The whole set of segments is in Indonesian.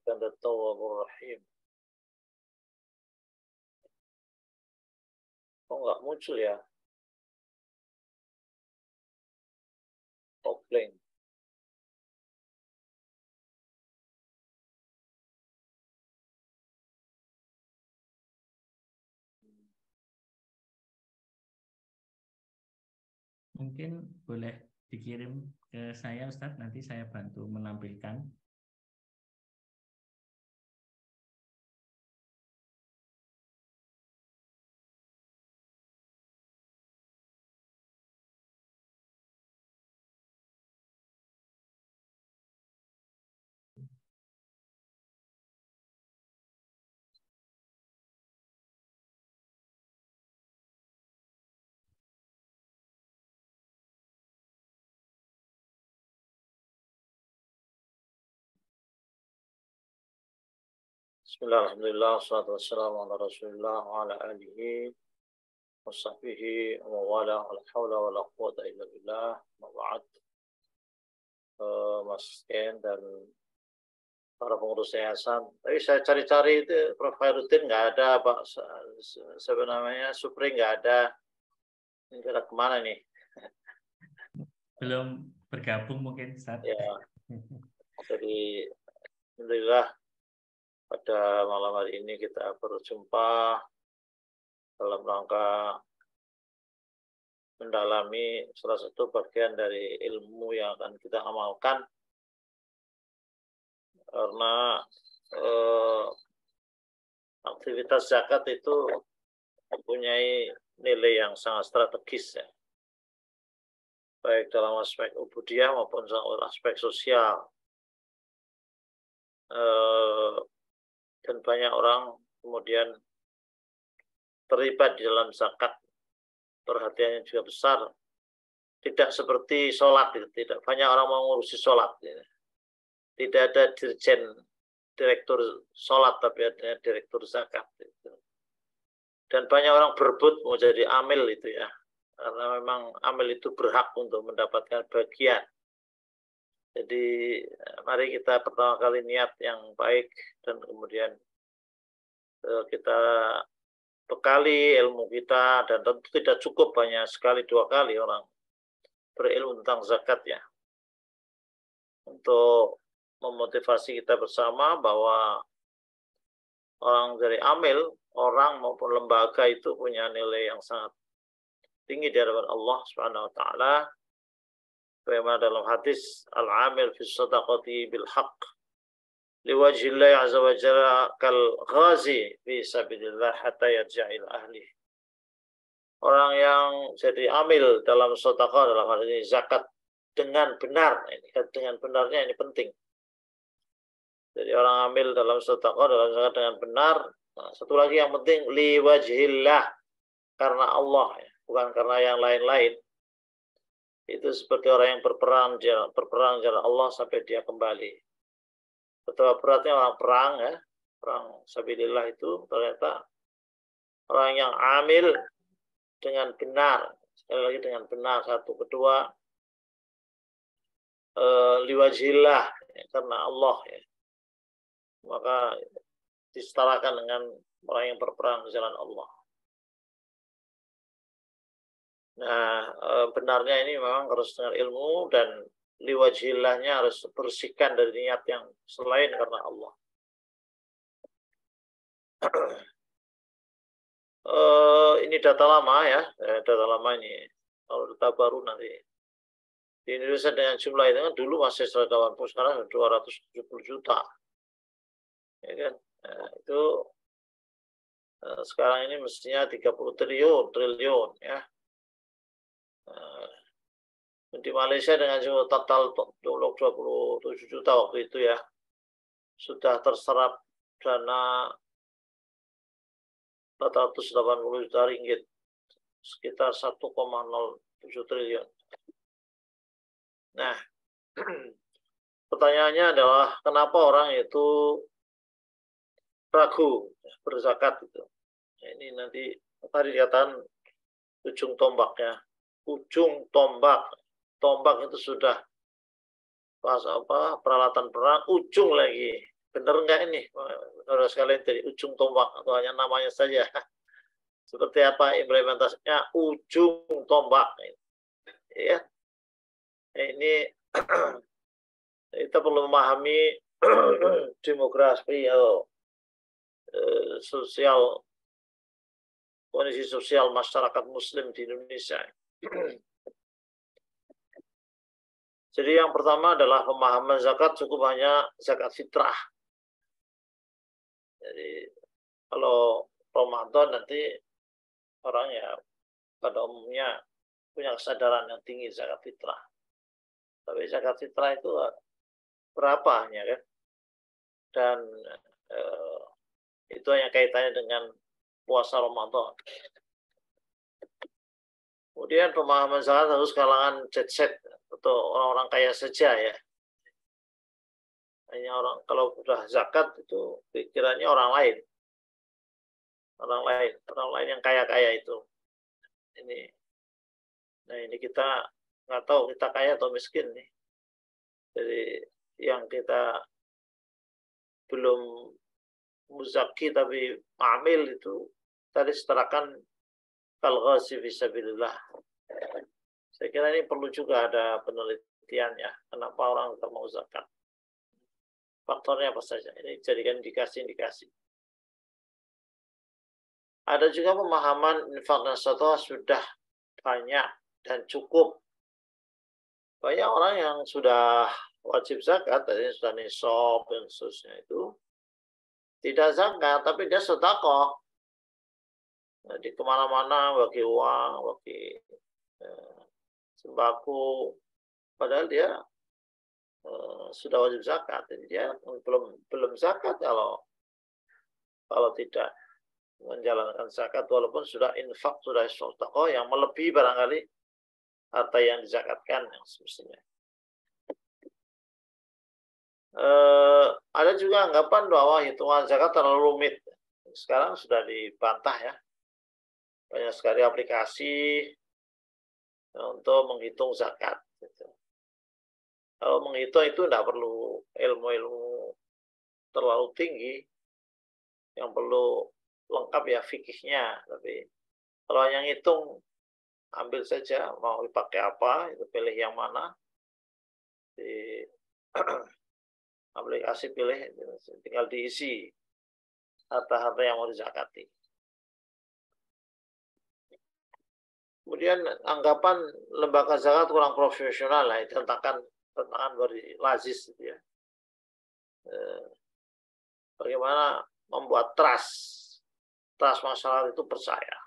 innaka antat tawwabur rahim. Kok nggak muncul ya? Kopling. Mungkin boleh dikirim ke saya, Ustadz, nanti saya bantu menampilkan. Bismillah, alhamdulillah, wassalatu wassalamu ala rasulillah wa ala alihi wa sahbihi wa wala wa la hawla wa la quwata illa billah wa ba'd. Mas Ken dan para pengurus yayasan. Tapi saya cari-cari itu Prof. Khairuddin nggak ada, Pak. Sebenarnya Supri nggak ada. Ini kira kemana nih? Belum bergabung mungkin, Ustadz. Ya, jadi alhamdulillah pada malam hari ini kita berjumpa dalam rangka mendalami salah satu bagian dari ilmu yang akan kita amalkan, karena aktivitas zakat itu mempunyai nilai yang sangat strategis ya, baik dalam aspek ubudiyah maupun dalam aspek sosial. Dan banyak orang kemudian terlibat di dalam zakat, perhatiannya juga besar. Tidak seperti sholat, tidak banyak orang mau ngurusi sholat. Tidak ada dirjen direktur sholat, tapi ada direktur zakat. Dan banyak orang berebut mau jadi amil itu ya, karena memang amil itu berhak untuk mendapatkan bagian. Jadi mari kita pertama kali niat yang baik dan kemudian kita bekali ilmu kita, dan tentu tidak cukup hanya sekali dua kali orang berilmu tentang zakat ya, untuk memotivasi kita bersama bahwa orang dari amil, orang maupun lembaga itu punya nilai yang sangat tinggi di hadapan Allah Subhanahu wa taala. Bagaimana dalam hadis al-amil fi shadaqati bil haqq liwajhillahi azza wa jalla kal ghazi fi sabilillah hatta yarji'a ila ahli. Orang yang jadi amil dalam sedekah, dalam hal ini zakat, dengan benar, ini dengan benarnya ini penting. Jadi orang amil dalam sedekah, dalam zakat dengan benar. Nah, satu lagi yang penting liwajhillah, karena Allah ya, bukan karena yang lain-lain. Itu seperti orang yang berperang jalan Allah sampai dia kembali. Betapa beratnya orang perang ya, perang sabilillah itu ternyata orang yang amil dengan benar, sekali lagi dengan benar, satu. Kedua, liwajillah ya, karena Allah ya, maka disetarakan dengan orang yang berperang di jalan Allah. Nah, benarnya ini memang harus dengan ilmu, dan liwajillahnya harus bersihkan dari niat yang selain karena Allah. Ini data lama ya, data lama ini. Kalau data baru nanti di Indonesia dengan jumlah itu kan dulu masih 180, sekarang 270 juta. Ya kan? Nah, itu sekarang ini mestinya 30 triliun ya. Di Malaysia dengan jumlah total 27 juta waktu itu ya, sudah terserap dana 480 juta ringgit, sekitar 1,07 triliun. Nah, pertanyaannya adalah kenapa orang itu ragu berzakat itu. Ini nanti tadi dikatakan ujung tombaknya. Ujung tombak. Tombak itu sudah pas peralatan perang, ujung lagi benar enggak ini, saudara sekalian, dari ujung tombak atau hanya namanya saja? Seperti apa implementasinya ujung tombak? Ya, ini kita perlu memahami demografi atau sosial, kondisi sosial masyarakat Muslim di Indonesia. Jadi yang pertama adalah pemahaman zakat cukup hanya zakat fitrah. Jadi kalau Ramadan nanti orang ya pada umumnya punya kesadaran yang tinggi zakat fitrah. Tapi zakat fitrah itu berapa hanya kan? Dan itu hanya kaitannya dengan puasa Ramadan. Kemudian pemahaman zakat harus kalangan jet set atau orang-orang kaya saja ya. Hanya orang, kalau sudah zakat itu pikirannya orang lain yang kaya-kaya itu. Nah ini kita nggak tahu kita kaya atau miskin nih. Jadi yang kita belum muzaki tapi amil itu tadi setarakan kal-ghazi fisabilillah. Saya kira ini perlu juga ada penelitian ya, kenapa orang tak mau zakat. Faktornya apa saja? Ini jadikan indikasi-indikasi. Ada juga pemahaman infak dan sedekah sudah banyak dan cukup. Banyak orang yang sudah wajib zakat, tadi sudah nisab dan seterusnya itu tidak zakat, tapi dia sedekah. Jadi kemana-mana bagi uang, bagi sembako, padahal dia sudah wajib zakat. Jadi dia belum zakat kalau tidak menjalankan zakat, walaupun sudah infak, sudah sedekah yang melebihi barangkali harta yang dizakatkan yang semestinya. Ada juga anggapan bahwa hitungan zakat terlalu rumit. Sekarang sudah dibantah ya. Banyak sekali aplikasi untuk menghitung zakat. Kalau menghitung itu tidak perlu ilmu-ilmu terlalu tinggi. Yang perlu lengkap ya fikihnya. Tapi kalau yang ngitung, ambil saja mau dipakai apa, itu pilih yang mana. Di aplikasi pilih, tinggal diisi harta-harta yang mau dizakati. Kemudian anggapan lembaga zakat kurang profesional, lah itu tantangan bagi lazis gitu ya. Bagaimana membuat trust masyarakat itu percaya.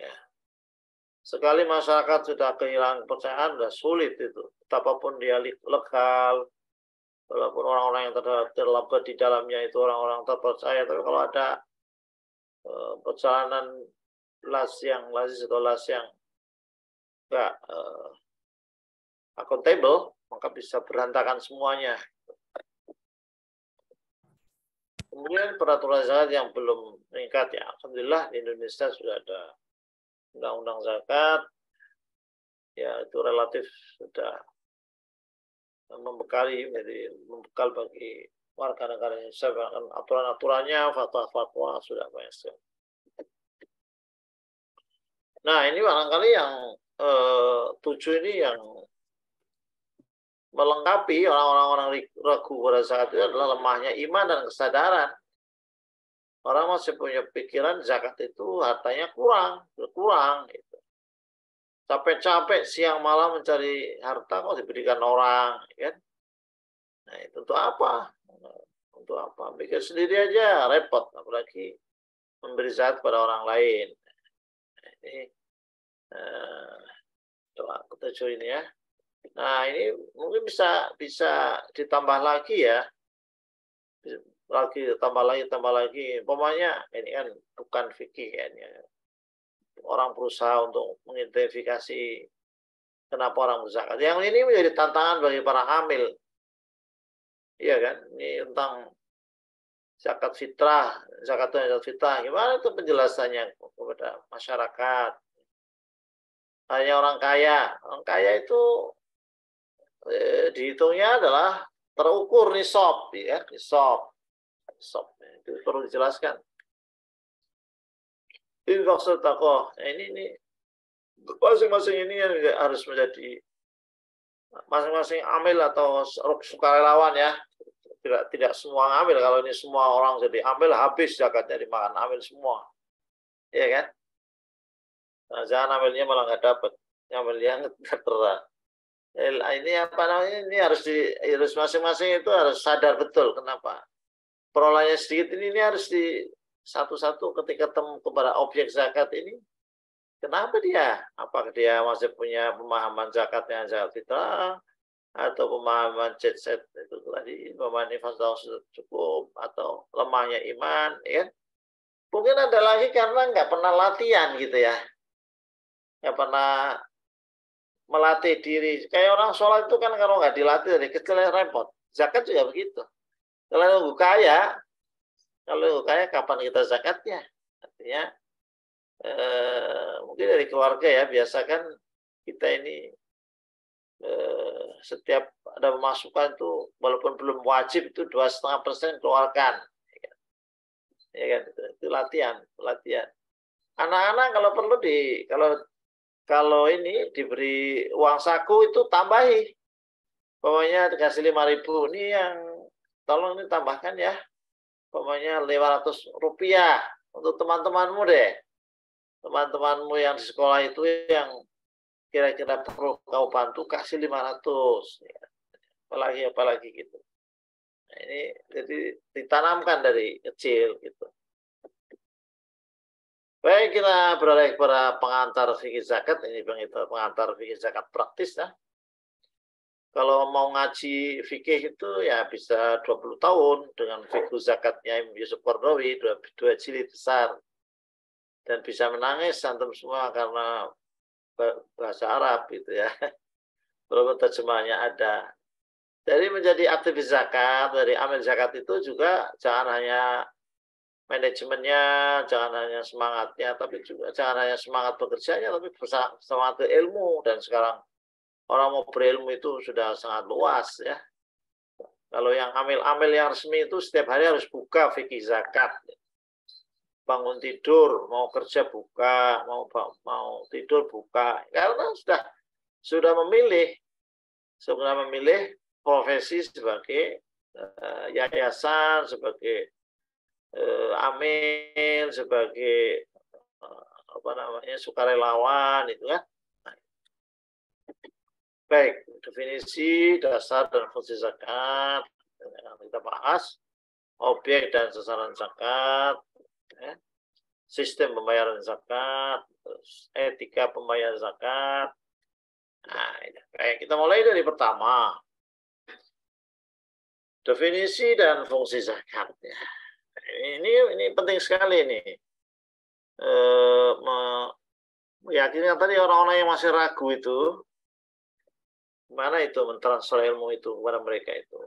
Ya. Sekali masyarakat sudah kehilangan kepercayaan, sudah sulit itu. Betapapun dia legal, walaupun orang-orang yang terlibat di dalamnya itu orang-orang terpercaya, tapi kalau ada perjalanan lazis atau las yang enggak accountable, maka bisa berantakan semuanya. Kemudian peraturan zakat yang belum meningkat ya. Alhamdulillah di Indonesia sudah ada undang-undang zakat. Ya itu relatif sudah membekal bagi warga negara Indonesia, bahkan aturan-aturannya, fatwa-fatwa sudah banyak sekali. Nah ini barangkali yang 7 ini yang melengkapi orang-orang ragu pada saat itu adalah lemahnya iman dan kesadaran. Orang masih punya pikiran zakat itu hartanya kurang. Gitu. Capek-capek siang malam mencari harta kok diberikan orang, kan? Nah itu untuk apa? Untuk apa? Mikir sendiri aja repot, apalagi memberi zakat pada orang lain. Nah, ini ketujuh ini ya. Nah ini mungkin bisa ditambah lagi ya, tambah lagi. Pokoknya ini kan bukan fikih kan ya. Orang berusaha untuk mengidentifikasi kenapa orang berzakat. Yang ini menjadi tantangan bagi para hamil. Iya kan? Ini tentang zakat fitrah. Gimana itu penjelasannya kepada masyarakat? Hanya orang kaya. Orang kaya itu dihitungnya adalah terukur nisab, ya, nisab. Stop. Itu perlu dijelaskan. Infak sedekah. Nah, ini masing-masing ini harus menjadi masing-masing amil atau sukarelawan ya. Tidak semua amil. Kalau ini semua orang jadi amil, habis zakatnya dimakan amil semua. Iya kan? Nah, jangan amilnya malah nggak dapat. Amilnya nggak terang. Ini apa namanya? Ini harus masing-masing itu harus sadar betul kenapa. Perolehnya sedikit ini harus di satu-satu ketika ketemu kepada objek zakat ini. Kenapa dia? Apakah dia masih punya pemahaman zakatnya zakat fitrah atau pemahaman jet set itu tadi, pemahaman infak sudah cukup atau lemahnya iman, ya? Mungkin ada lagi karena nggak pernah latihan gitu ya, nggak pernah melatih diri. Kayak orang sholat itu kan kalau nggak dilatih dari kecil repot. Zakat juga begitu. Kalau nunggu kaya kapan kita zakatnya? Artinya mungkin dari keluarga ya, biasakan kita ini setiap ada pemasukan itu walaupun belum wajib itu 2,5% keluarkan, ya kan? Itu latihan. Anak-anak kalau perlu kalau ini diberi uang saku itu tambahi, pokoknya dikasih 5.000 ini yang tolong ini tambahkan ya, pokoknya 500 rupiah untuk teman-temanmu deh, teman-temanmu yang di sekolah itu yang kira-kira perlu kau bantu, kasih 500 ya. Apalagi gitu. Nah, ini jadi ditanamkan dari kecil gitu. Baik, kita beralih kepada pengantar fikih zakat. Ini pengantar fikih zakat praktis ya. Kalau mau ngaji fikih itu ya bisa 20 tahun dengan fikih zakatnya Imam Yusuf Qaradawi, dua jilid besar. Dan bisa menangis antum semua karena bahasa Arab gitu ya. Walaupun terjemahannya ada. Jadi menjadi aktivis zakat, dari amil zakat itu juga jangan hanya manajemennya, jangan hanya semangatnya, tapi juga jangan hanya semangat bekerjanya, tapi semangat ilmu. Dan sekarang orang mau berilmu itu sudah sangat luas ya. Kalau yang amil-amil yang resmi itu setiap hari harus buka fikih zakat. Bangun tidur, mau kerja buka, mau tidur buka. Karena sudah memilih profesi sebagai yayasan, sebagai amil, sebagai sukarelawan itu kan. Baik, definisi, dasar dan fungsi zakat yang kita bahas, objek dan sasaran zakat, ya, sistem pembayaran zakat, terus etika pembayaran zakat. Nah, baik, kita mulai dari pertama, definisi dan fungsi zakat. Ya. Ini penting sekali nih. Meyakinkan tadi orang-orang yang masih ragu itu, gimana itu mentransfer ilmu itu kepada mereka itu.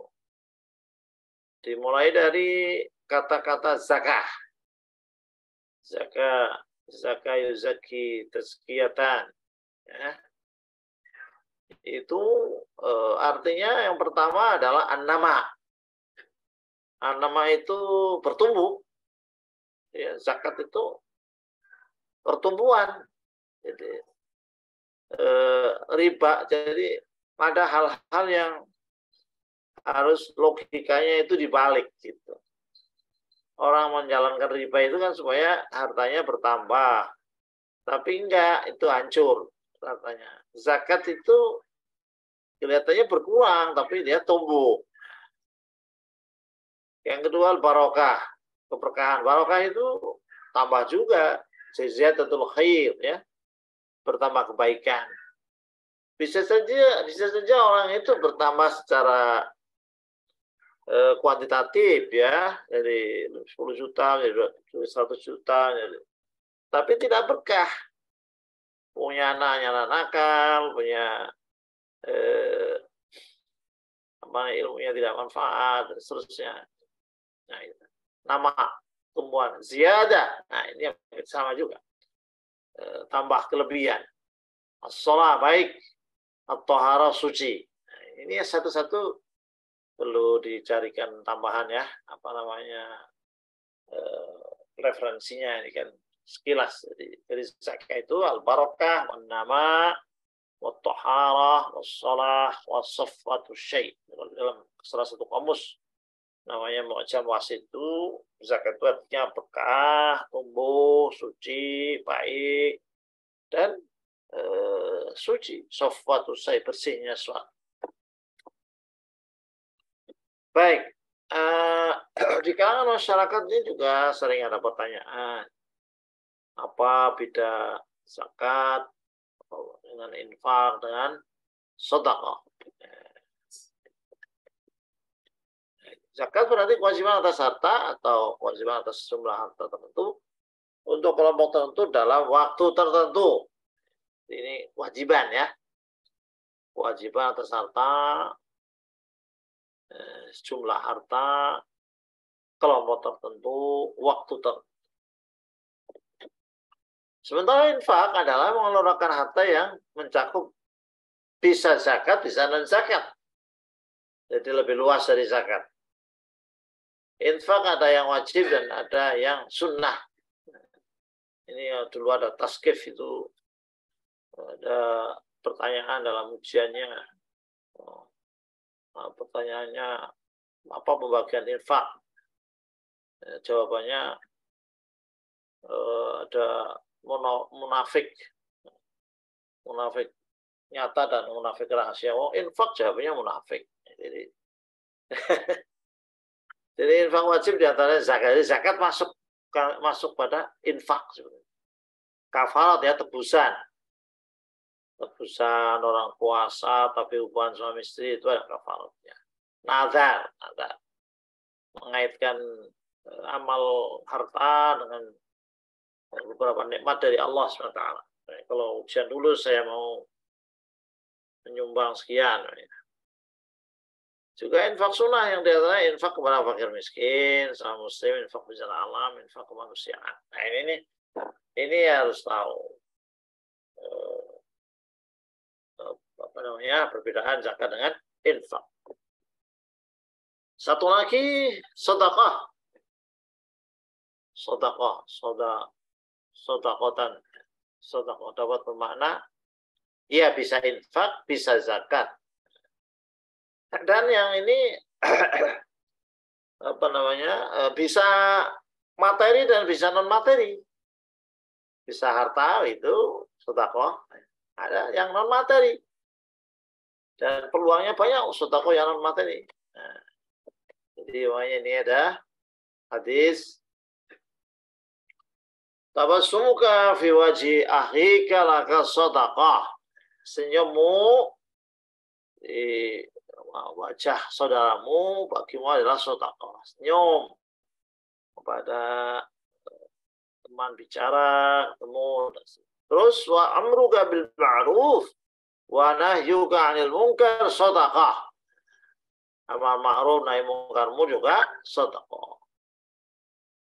Dimulai dari kata-kata zakah. Zakah yuzaki tazkiyatan. Ya. Itu artinya yang pertama adalah an-nama. An-nama itu bertumbuh. Ya, zakat itu pertumbuhan. Jadi riba. Jadi ada hal-hal yang harus logikanya itu dibalik gitu. Orang menjalankan riba itu kan supaya hartanya bertambah. Tapi enggak, itu hancur hartanya. Zakat itu kelihatannya berkurang, tapi dia tumbuh. Yang kedua, barokah, keberkahan. Barokah itu tambah juga. Ziyadatul khair, ya, bertambah kebaikan. Bisa saja orang itu bertambah secara kuantitatif ya, dari 10 juta jadi 100 juta, tapi tidak berkah. Punya anak nakal, punya ilmunya tidak manfaat dan seterusnya. Nah, itu. Nama tumbuhan ziyadah. Nah, ini sama juga. Tambah kelebihan. As-shalah baik, at-taharah suci. Nah, ini satu-satu perlu dicarikan tambahan ya, apa namanya, referensinya ini kan sekilas. Jadi zakat itu al-barakah, wan-nama, wat-taharah, was-shalah, was-saffatu syai'. Dalam salah satu kamus namanya Mu'jam Wasit itu, zakat itu artinya berkah, tumbuh, suci, baik, dan suci. Saffatu syai', bersihnya suatu. Baik, di kalangan masyarakat ini juga sering ada pertanyaan, apa beda zakat dengan infak dengan sedekah? Zakat berarti kewajiban atas harta atau kewajiban atas jumlah harta tertentu untuk kelompok tertentu dalam waktu tertentu. Ini kewajiban ya, kewajiban atas harta, jumlah harta, kelompok tertentu, waktu tertentu. Sementara infak adalah mengeluarkan harta yang mencakup bisa zakat, bisa non-zakat. Jadi lebih luas dari zakat. Infak ada yang wajib dan ada yang sunnah. Ini dulu ada taskif itu, ada pertanyaan dalam ujiannya. Pertanyaannya, apa pembagian infak? Jawabannya ada munafik nyata dan munafik rahasia. Oh, infak jawabannya munafik. Jadi infak wajib diantaranya zakat. Jadi zakat masuk pada infak sebenarnya. Kafarat ya, tebusan orang puasa tapi hubungan suami istri itu ada kafaratnya. Nazar mengaitkan amal harta dengan beberapa nikmat dari Allah SWT. Kalau ujian dulu saya mau menyumbang sekian. Juga infak sunnah yang diantaranya infak kepada fakir miskin, sama muslim, infak bencana alam, infak kemanusiaan. Nah ini harus tahu apa namanya perbedaan zakat dengan infak. Satu lagi sedekah. Sedekah dapat bermakna ya bisa infak, bisa zakat. Dan yang ini apa namanya bisa materi dan bisa non materi. Bisa harta itu sedekah, ada yang non materi. Dan peluangnya banyak sedekah yang non materi. Nah, jadi ini ada hadis tabassumuka fi wajhi akhika laka sedekah. Senyummu di wajah saudaramu bagimu adalah sedekah. Senyum kepada teman bicara, ketemu. Terus wa amruka bil ma'ruf wa nahyuka 'anil munkar sedekah. Amar ma'ruf nahi munkarmu juga sedekah.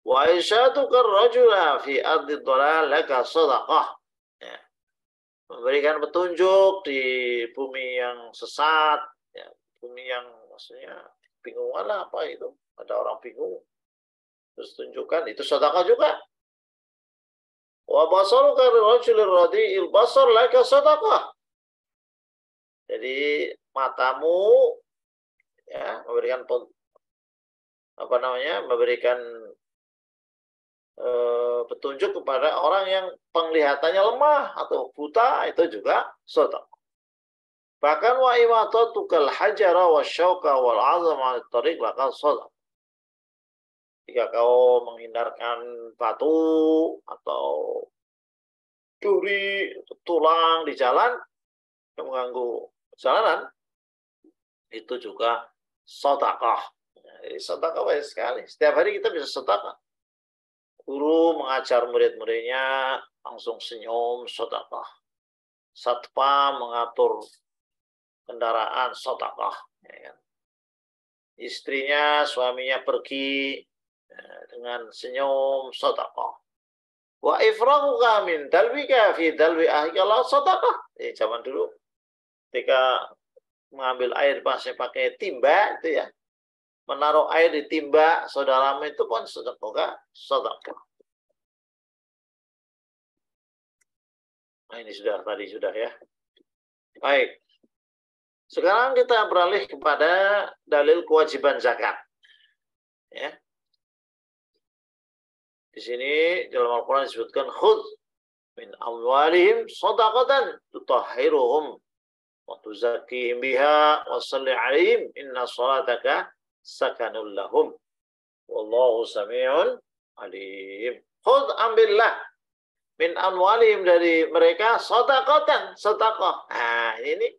Wa isyatuka ar-rajula fi ardi dhalal laka sedekah. Ya. Memberikan petunjuk di bumi yang sesat, ya, bumi yang maksudnya bingungan lah apa itu. Ada orang bingung. Terus tunjukkan itu sedekah juga. Wa basaruka ar-rajulil radi'il basar laka sedekah. Jadi matamu ya memberikan apa namanya memberikan petunjuk kepada orang yang penglihatannya lemah atau buta itu juga sedekah. Bahkan wa imatatukal hajara wasyauka wal 'azama 'anit thariq laka sedekah. Jika kau menghindarkan batu atau duri, tulang di jalan yang mengganggu perjalanan, itu juga sedekah. Jadi sedekah banyak sekali. Setiap hari kita bisa sedekah. Guru mengajar murid-muridnya langsung senyum, sedekah. Satpam mengatur kendaraan, sedekah. Ya kan? Istrinya, suaminya pergi dengan senyum, sedekah. Wa ifrahuka min dalwika fi dalwi ahika la sedekah. Zaman dulu ketika mengambil air pakai timba itu ya, menaruh air di timba saudaramu itu pun sedekah. Nah, ini tadi sudah ya. Baik. Sekarang kita beralih kepada dalil kewajiban zakat. Ya. Di sini dalam Al-Quran disebutkan khudz min amwalihim shadaqatan tutahhiruhum wa tuzakkihim biha wa shalli 'alaihim inna shalataka sakanul lahum wallahu samii'un alim. Khudz, ambillah min amwalihim, dari mereka, shadaqatan, sedekah. Nah, ini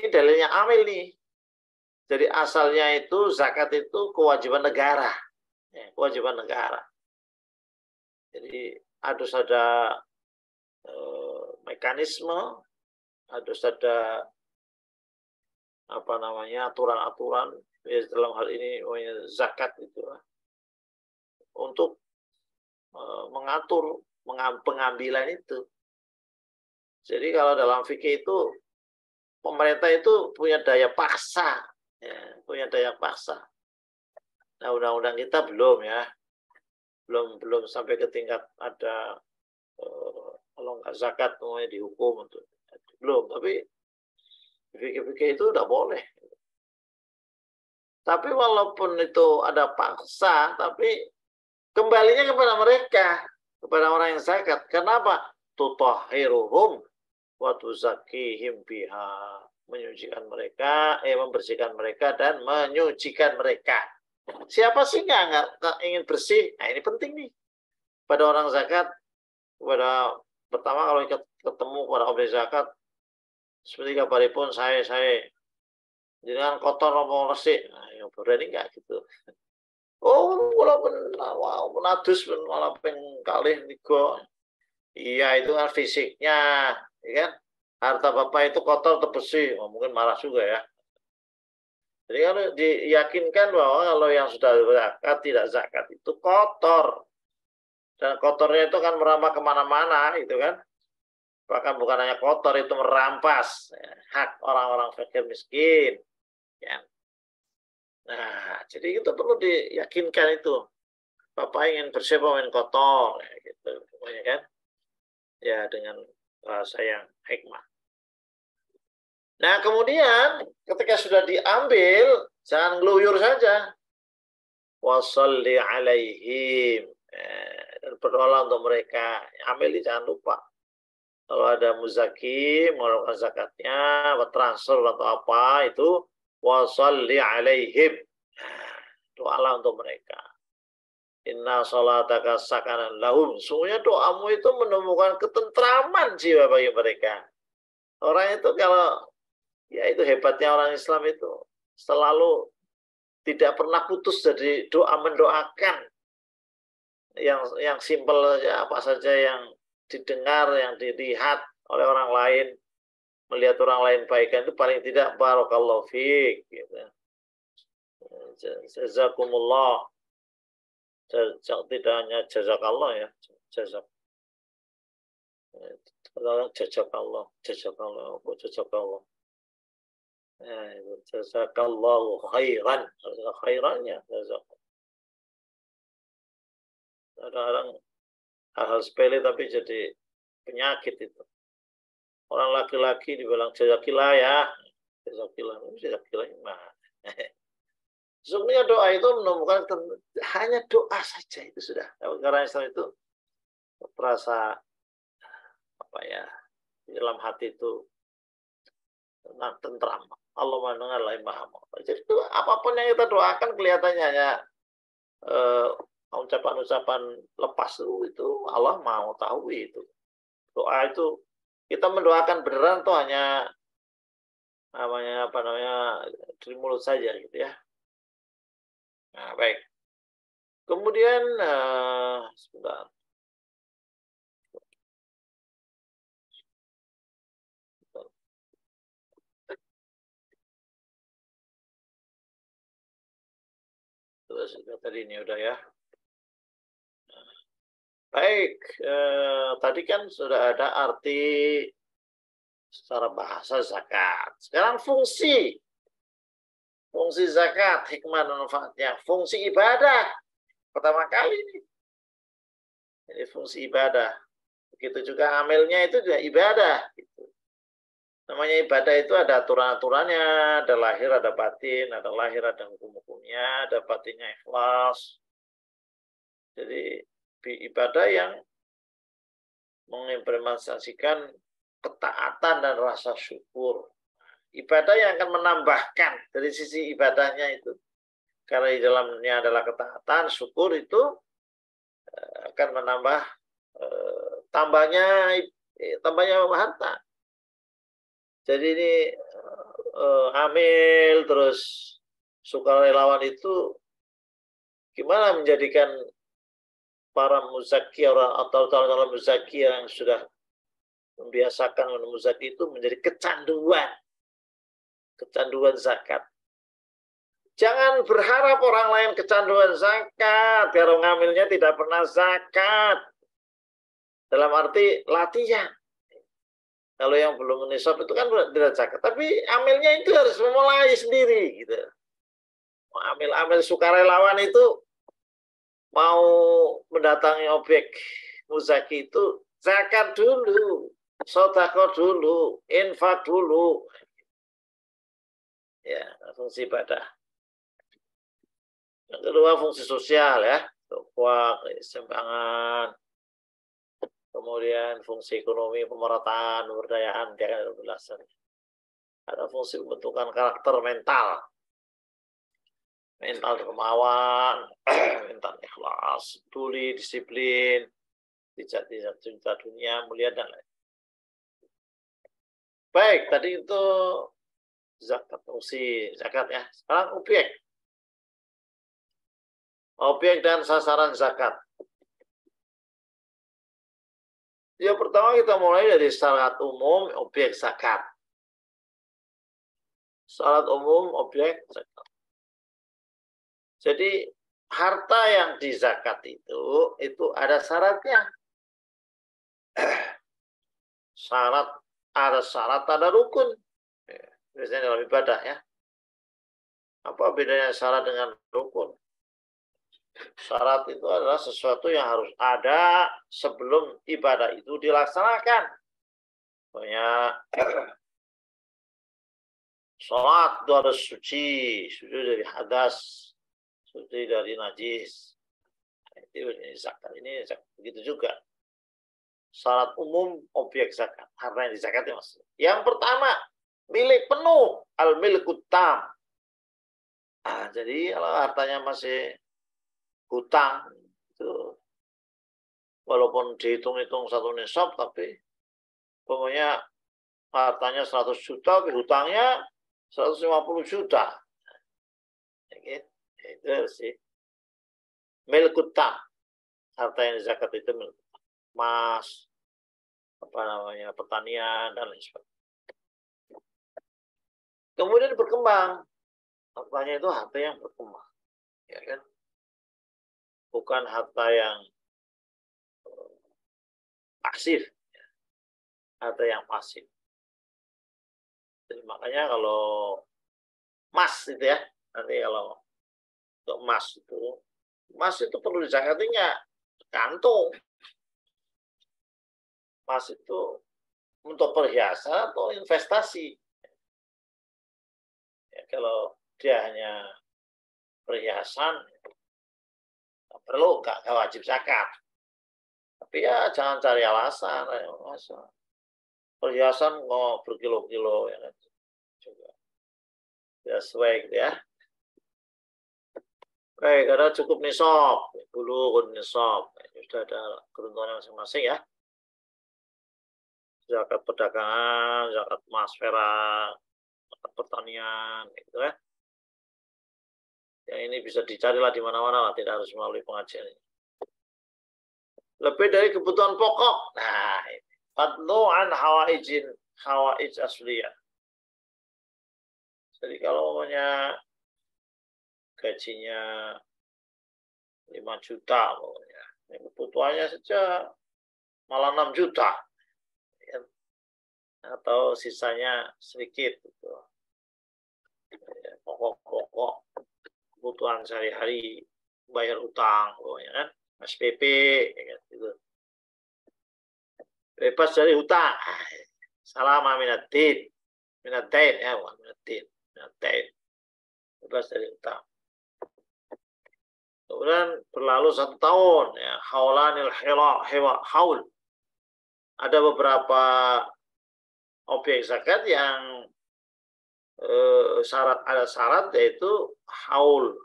dalilnya amil nih. Jadi asalnya itu zakat itu kewajiban negara. Ya, kewajiban negara. Jadi harus ada mekanisme, harus ada aturan-aturan dalam hal ini zakat itu untuk mengatur pengambilan itu. Jadi kalau dalam fikih itu pemerintah itu punya daya paksa, ya, punya daya paksa. Nah, undang-undang kita belum ya. Belum sampai ke tingkat ada kalau nggak zakat semuanya dihukum untuk belum, tapi fikih itu udah boleh. Tapi walaupun itu ada paksa, tapi kembalinya kepada mereka, kepada orang yang zakat. Kenapa? Tutahhiruhum wa tuzakkihim biha, menyucikan mereka, membersihkan mereka dan menyucikan mereka. Siapa sih nggak ingin bersih? Nah, ini penting nih. Pada orang zakat, pertama kalau ketemu pada objek zakat, seperti kabaripun saya jangan kotor mau resik. Nah, yang berani nggak gitu. Oh, walaupun adus malah pengkalih nigo. Iya, itu kan fisiknya, ya kan? Harta bapak itu kotor atau bersih, mungkin marah juga ya. Jadi kalau diyakinkan bahwa kalau yang sudah zakat, tidak zakat itu kotor. Dan kotornya itu kan merambah kemana-mana, gitu kan. Bahkan bukan hanya kotor, itu merampas hak orang-orang fakir miskin. Ya. Nah, jadi itu perlu diyakinkan itu. Bapak ingin bersih, ingin kotor, ya, gitu. Pokoknya kan. Ya, dengan bahasa yang hikmah. Nah, kemudian ketika sudah diambil, jangan ngeluyur saja. Wassalli alaihim. Dan berdoa untuk mereka. Ambil, jangan lupa. Kalau ada muzaki, melakukan zakatnya, transfer atau apa, itu wassalli alaihim. Doalah untuk mereka. Inna sholataka sakanan lahum. Sungguhnya doamu itu menemukan ketentraman jiwa bagi mereka. Orang itu kalau, ya itu hebatnya orang Islam itu, selalu tidak pernah putus dari doa mendoakan. Yang simpel saja, apa saja yang didengar, yang dilihat oleh orang lain, melihat orang lain baikkan itu paling tidak barakallahu fiik, gitu. Jazakumullah. Tidak hanya jazakallah ya, jazakallah, jazakallahu khairan, khairannya jazakallah. Kadang-kadang hal-hal sepele tapi jadi penyakit itu. Orang laki-laki dibilang jazakillah ya, jazakillah gimana? Sebenarnya doa itu menemukan hanya doa saja itu sudah. Karena Islam itu terasa apa ya, di dalam hati itu tentram. Allah mendengar lain maha. Jadi itu apapun yang kita doakan kelihatannya hanya ucapan-ucapan lepas itu Allah mau tahu itu. Doa itu kita mendoakan beneran tuh hanya dari mulut saja gitu ya. Nah, baik. Kemudian sebentar. Terus tadi ini udah ya. Baik, tadi kan sudah ada arti secara bahasa zakat. Sekarang fungsi zakat, hikmah dan manfaatnya, fungsi ibadah pertama kali ini. Jadi fungsi ibadah. Begitu juga amalnya itu juga ibadah. Gitu. Namanya ibadah itu ada aturan-aturannya, ada lahir, ada batin, ada lahir, ada hukum-hukumnya, ada batinnya ikhlas. Jadi ibadah yang mengimplementasikan ketaatan dan rasa syukur. Ibadah yang akan menambahkan dari sisi ibadahnya itu. Karena di dalamnya adalah ketaatan, syukur itu akan menambah tambahnya harta. Jadi ini amil terus sukarelawan itu gimana menjadikan para muzaki atau calon muzaki yang sudah membiasakan muzaki itu menjadi kecanduan zakat. Jangan berharap orang lain kecanduan zakat, biar ngamilnya tidak pernah zakat. Dalam arti latihan. Kalau yang belum nisab itu kan tidak zakat. Tapi amilnya itu harus memulai sendiri. Gitu. Amil sukarelawan itu mau mendatangi objek muzaki itu zakat dulu, sedekah dulu, infak dulu. Ya, fungsi ibadah. Yang kedua fungsi sosial ya, taqwa, keseimbangan. Kemudian fungsi ekonomi, pemerataan, pemberdayaan, ada fungsi pembentukan karakter mental dermawan, mental ikhlas, peduli, disiplin, tidak cinta dunia, mulia dan lain. Baik, tadi itu zakat, fungsi zakat ya. Sekarang objek dan sasaran zakat. Yang pertama kita mulai dari syarat umum objek zakat. Syarat umum objek zakat. Jadi harta yang dizakat itu ada syaratnya. Ada syarat, ada rukun. Biasanya dalam ibadah ya. Apa bedanya syarat dengan rukun? Syarat itu adalah sesuatu yang harus ada sebelum ibadah itu dilaksanakan. Pokoknya sholat itu harus suci dari hadas, suci dari najis. Itu zakat ini begitu juga. Syarat umum objek zakat, harta yang dizakati maksudnya. Yang pertama, milik penuh, al-milkut tam. Jadi kalau hartanya masih hutang itu walaupun dihitung-hitung satu nisab tapi pokoknya hartanya 100 juta tapi hutangnya 150 juta. Itu sih milkut tam. Harta yang zakat itu milkut tam. Emas, pertanian dan lain sebagainya. Kemudian berkembang. Hartanya itu harta yang berkembang. Ya kan? Bukan harta yang pasif, harta yang pasif. Jadi makanya kalau emas itu ya, nanti kalau untuk emas itu perlu dizakatinya kantung. Emas itu untuk perhiasan atau investasi. Ya, kalau dia hanya perhiasan, nggak wajib zakat. Tapi ya jangan cari alasan. Perhiasan mau berkilo-kilo ya kan. Juga ya sesuai gitu ya. Baik, karena cukup nisab. Dulu nisab. Sudah ada ketentuannya masing-masing ya. Zakat perdagangan, zakat emas, perak, zakat pertanian, gitu ya. Yang ini bisa dicarilah di mana-mana, tidak harus melalui pengajian ini. Lebih dari kebutuhan pokok. Nah, ini. Fadlu an hawaij asliyah. Jadi kalau punya gajinya 5 juta pokoknya. Kebutuhannya saja malah 6 juta. atau sisanya sedikit gitu. Pokok-pokok kebutuhan sehari-hari, bayar utang pokoknya kan, SPP gitu. Bebas dari hutang. Salama minatin ya, minatin. Bebas dari hutang. Kemudian berlalu 1 tahun ya, haulanil haul. Ada beberapa objek zakat yang ada syarat yaitu haul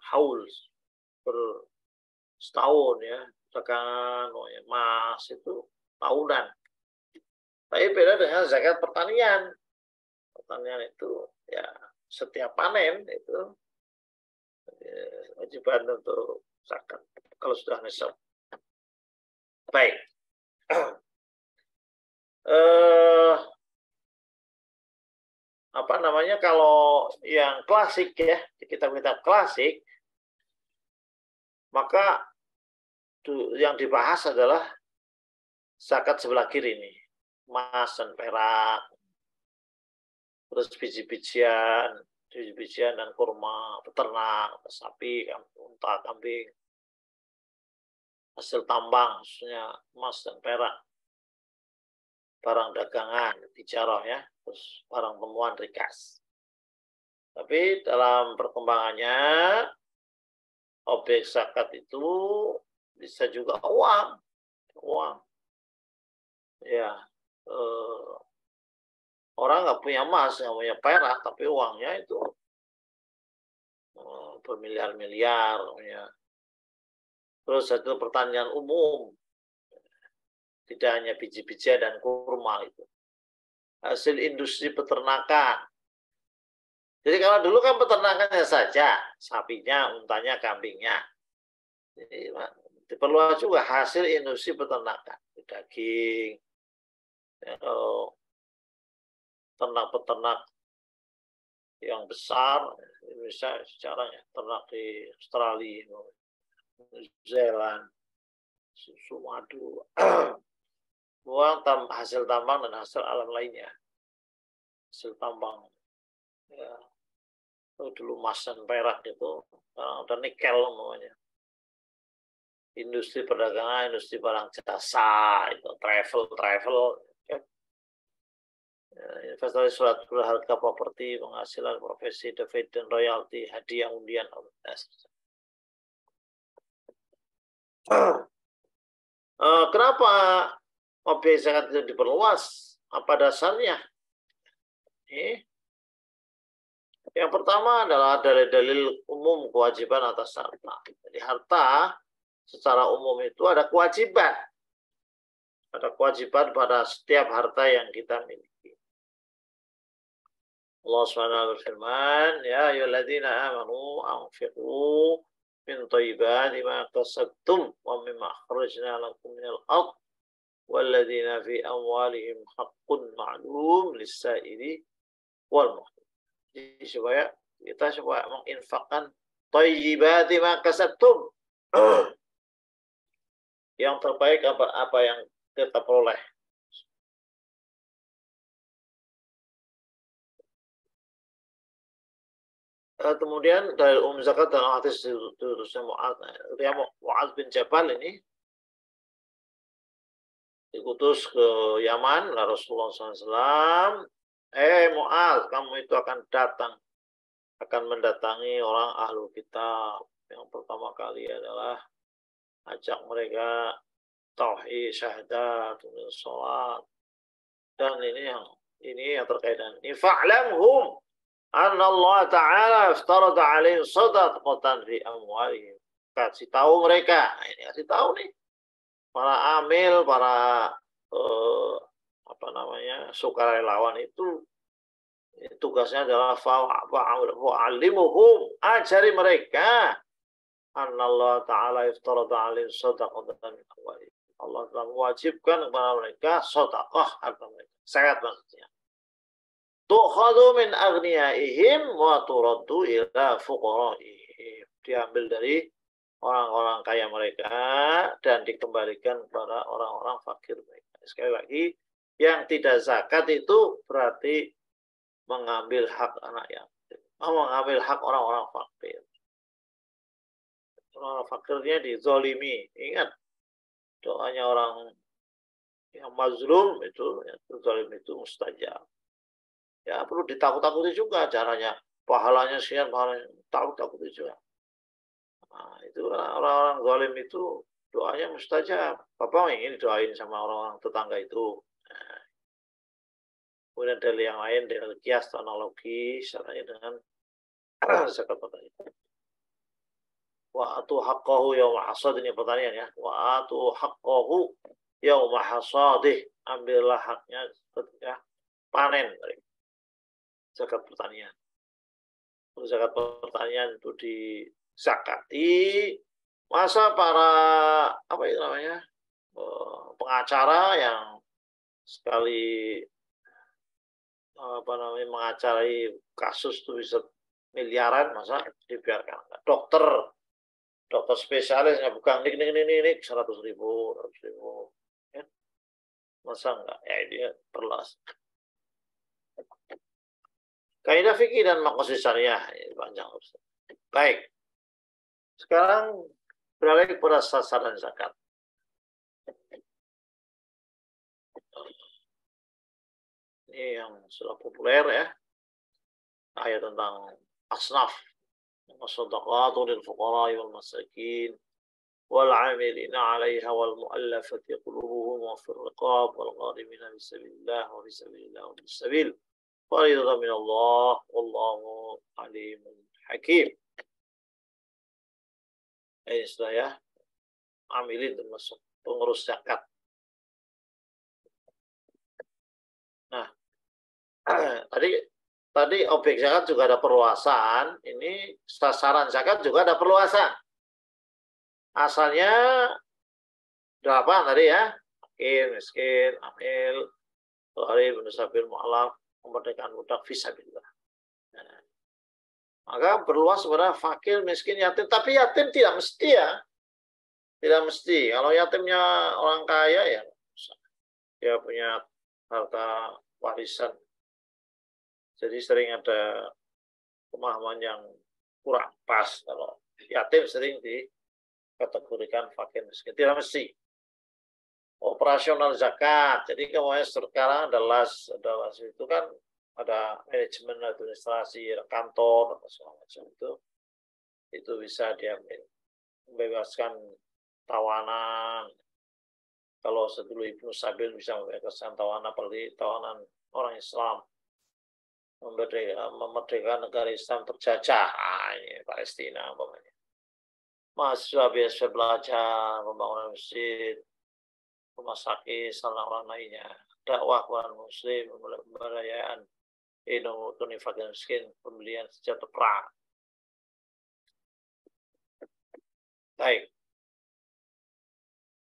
setahun ya, dagangan emas itu tahunan. Tapi beda dengan zakat pertanian. Pertanian itu ya setiap panen itu kewajiban untuk zakat kalau sudah nisab. Baik. Apa namanya, kalau yang klasik ya, di kitab-kitab klasik, maka yang dibahas adalah zakat sebelah kiri nih, emas dan perak, terus biji-bijian dan kurma, peternak, sapi, unta, kambing, hasil tambang, khususnya emas dan perak, barang dagangan, tijarah ya, terus barang temuan rikas. Tapi dalam perkembangannya, objek zakat itu bisa juga uang. Ya, orang nggak punya emas, nggak punya perak, tapi uangnya itu bermiliar-miliar. Ya. Terus satu pertanian umum, tidak hanya biji-bijian dan kurma itu. Hasil industri peternakan. Jadi kalau dulu kan peternakannya saja, sapinya, untanya, kambingnya. Jadi diperluas juga hasil industri peternakan, daging, ternak-peternak yang besar, Indonesia secaranya ternak di Australia, New Zealand, susu madu, uang hasil tambang dan hasil alam lainnya, hasil tambang. Ya, dulu emas dan perak itu, dan nikel namanya. Industri perdagangan, industri barang jasa, itu travel, ya. Investasi surat berharga properti, penghasilan profesi, dividen, royalti, hadiah, undian. Kenapa objek zakat itu diperluas? Apa dasarnya? Yang pertama adalah dalil umum kewajiban atas harta. Jadi harta secara umum itu ada kewajiban. Ada kewajiban pada setiap harta yang kita miliki. Allah SWT berfirman, ya ayyuhalladzina amanu anfiqu min thayyibati ma kasabtum wa mimma akhrajna lakum minal ardh walladzina fi amwalihim haqqun ma'lum lis-sa'ili wal muhtaji. Jadi supaya kita menginfakkan thayyibati ma kasabtum, yang terbaik apa yang kita peroleh. Kemudian dari zakat dalam hadis terusnya Mu'adz bin Jabal ini diutus ke Yaman oleh Rasulullah SAW. Mu'adz, kamu itu akan mendatangi orang ahlu kitab. Yang pertama kali adalah ajak mereka tauhid, syahadat, sholat, dan ini yang terkait dengan ini. Fa'lamhum anna Allah Ta'ala iftarada alaihim sadaqatan fi amwalihim. Kasih tahu mereka. Ini kasih tahu nih para amil, para sukarelawan itu tugasnya adalah fa'alimuhum, ajari mereka anna Allah Ta'ala iftarada alaihim sadaqatan fi amwalihim. Allah telah mewajibkan kepada mereka sedekah harta mereka. Zakat maksudnya. Tu'khadhu min aghniyaihim wa turaddu ila fuqaraihim. Diambil dari orang-orang kaya mereka dan dikembalikan kepada orang-orang fakir mereka. Sekali lagi, Yang tidak zakat itu berarti mengambil hak anak yatim, mengambil hak orang-orang fakir. Orang fakirnya dizolimi. Ingat doanya orang yang mazlum itu, yang zalim itu mustajab. Ya perlu ditakut-takuti juga caranya. Pahalanya sekian, pahalanya takut-takuti juga. Nah, itu orang-orang zalim itu doanya mustajab. Bapak ingin doain sama orang-orang tetangga itu. Nah, kemudian dari yang lain dengan kias atau analogi, caranya dengan zakat petani. Wa atu haqqahu yauma hasad, ini pertanyaan ya. Wa atu haqqahu yauma hasadih. Ambillah haknya ketika panen. Zakat pertanian. Zakat pertanian itu dizakati. Masa para apa itu namanya pengacara yang sekali apa namanya mengacarai kasus itu bisa miliaran, masa dibiarkan? Dokter spesialis yang bukan nik 100.000 ya. Masa enggak? Ya dia perlas. Kaidah fikih dan maqasid syariah panjang. Baik. Sekarang beralih kepada sasaran zakat. Ini yang sudah populer ya. Ayat tentang asnaf. As-shadaqatu lil fuqara wal masakin wal 'amilina 'alaiha wal mu'allafati qulubuhum wa fir riqab wal gharimin fi sabilillah wa fi sabilillah wa fi sabil. Fariidatan min Allah wallahu alimun hakim. Ini sudah ya. Amilin termasuk pengurus zakat. Nah, tadi objek zakat juga ada perluasan. Ini sasaran zakat juga ada perluasan. Asalnya 8 tadi ya. Miskin, amil, gharib, musabil, mu'alaf, memerdekakan budak, fisabilillah. Nah, maka berluas kepada fakir, miskin, yatim. Tapi yatim tidak mesti ya. Tidak mesti. Kalau yatimnya orang kaya ya, dia punya harta warisan. Jadi sering ada pemahaman yang kurang pas. Kalau yatim sering dikategorikan fakir, miskin. Tidak mesti. Operasional zakat. Jadi kemudian sekarang ada las itu kan ada manajemen administrasi kantor atau segala macam itu bisa diambil, membebaskan tawanan. Kalau dulu Ibnu Sabil bisa membebaskan tawanan, apalagi tawanan orang Islam, memerdekakan negara Islam terjajah. Ini Palestina umpamanya. Mahasiswa biasa belajar pembangunan masjid, rumah sakit, salah orang lainnya, dakwah kepada muslim, pemberdayaan Indonesia fakir miskin, pembelian senjata perang. Baik.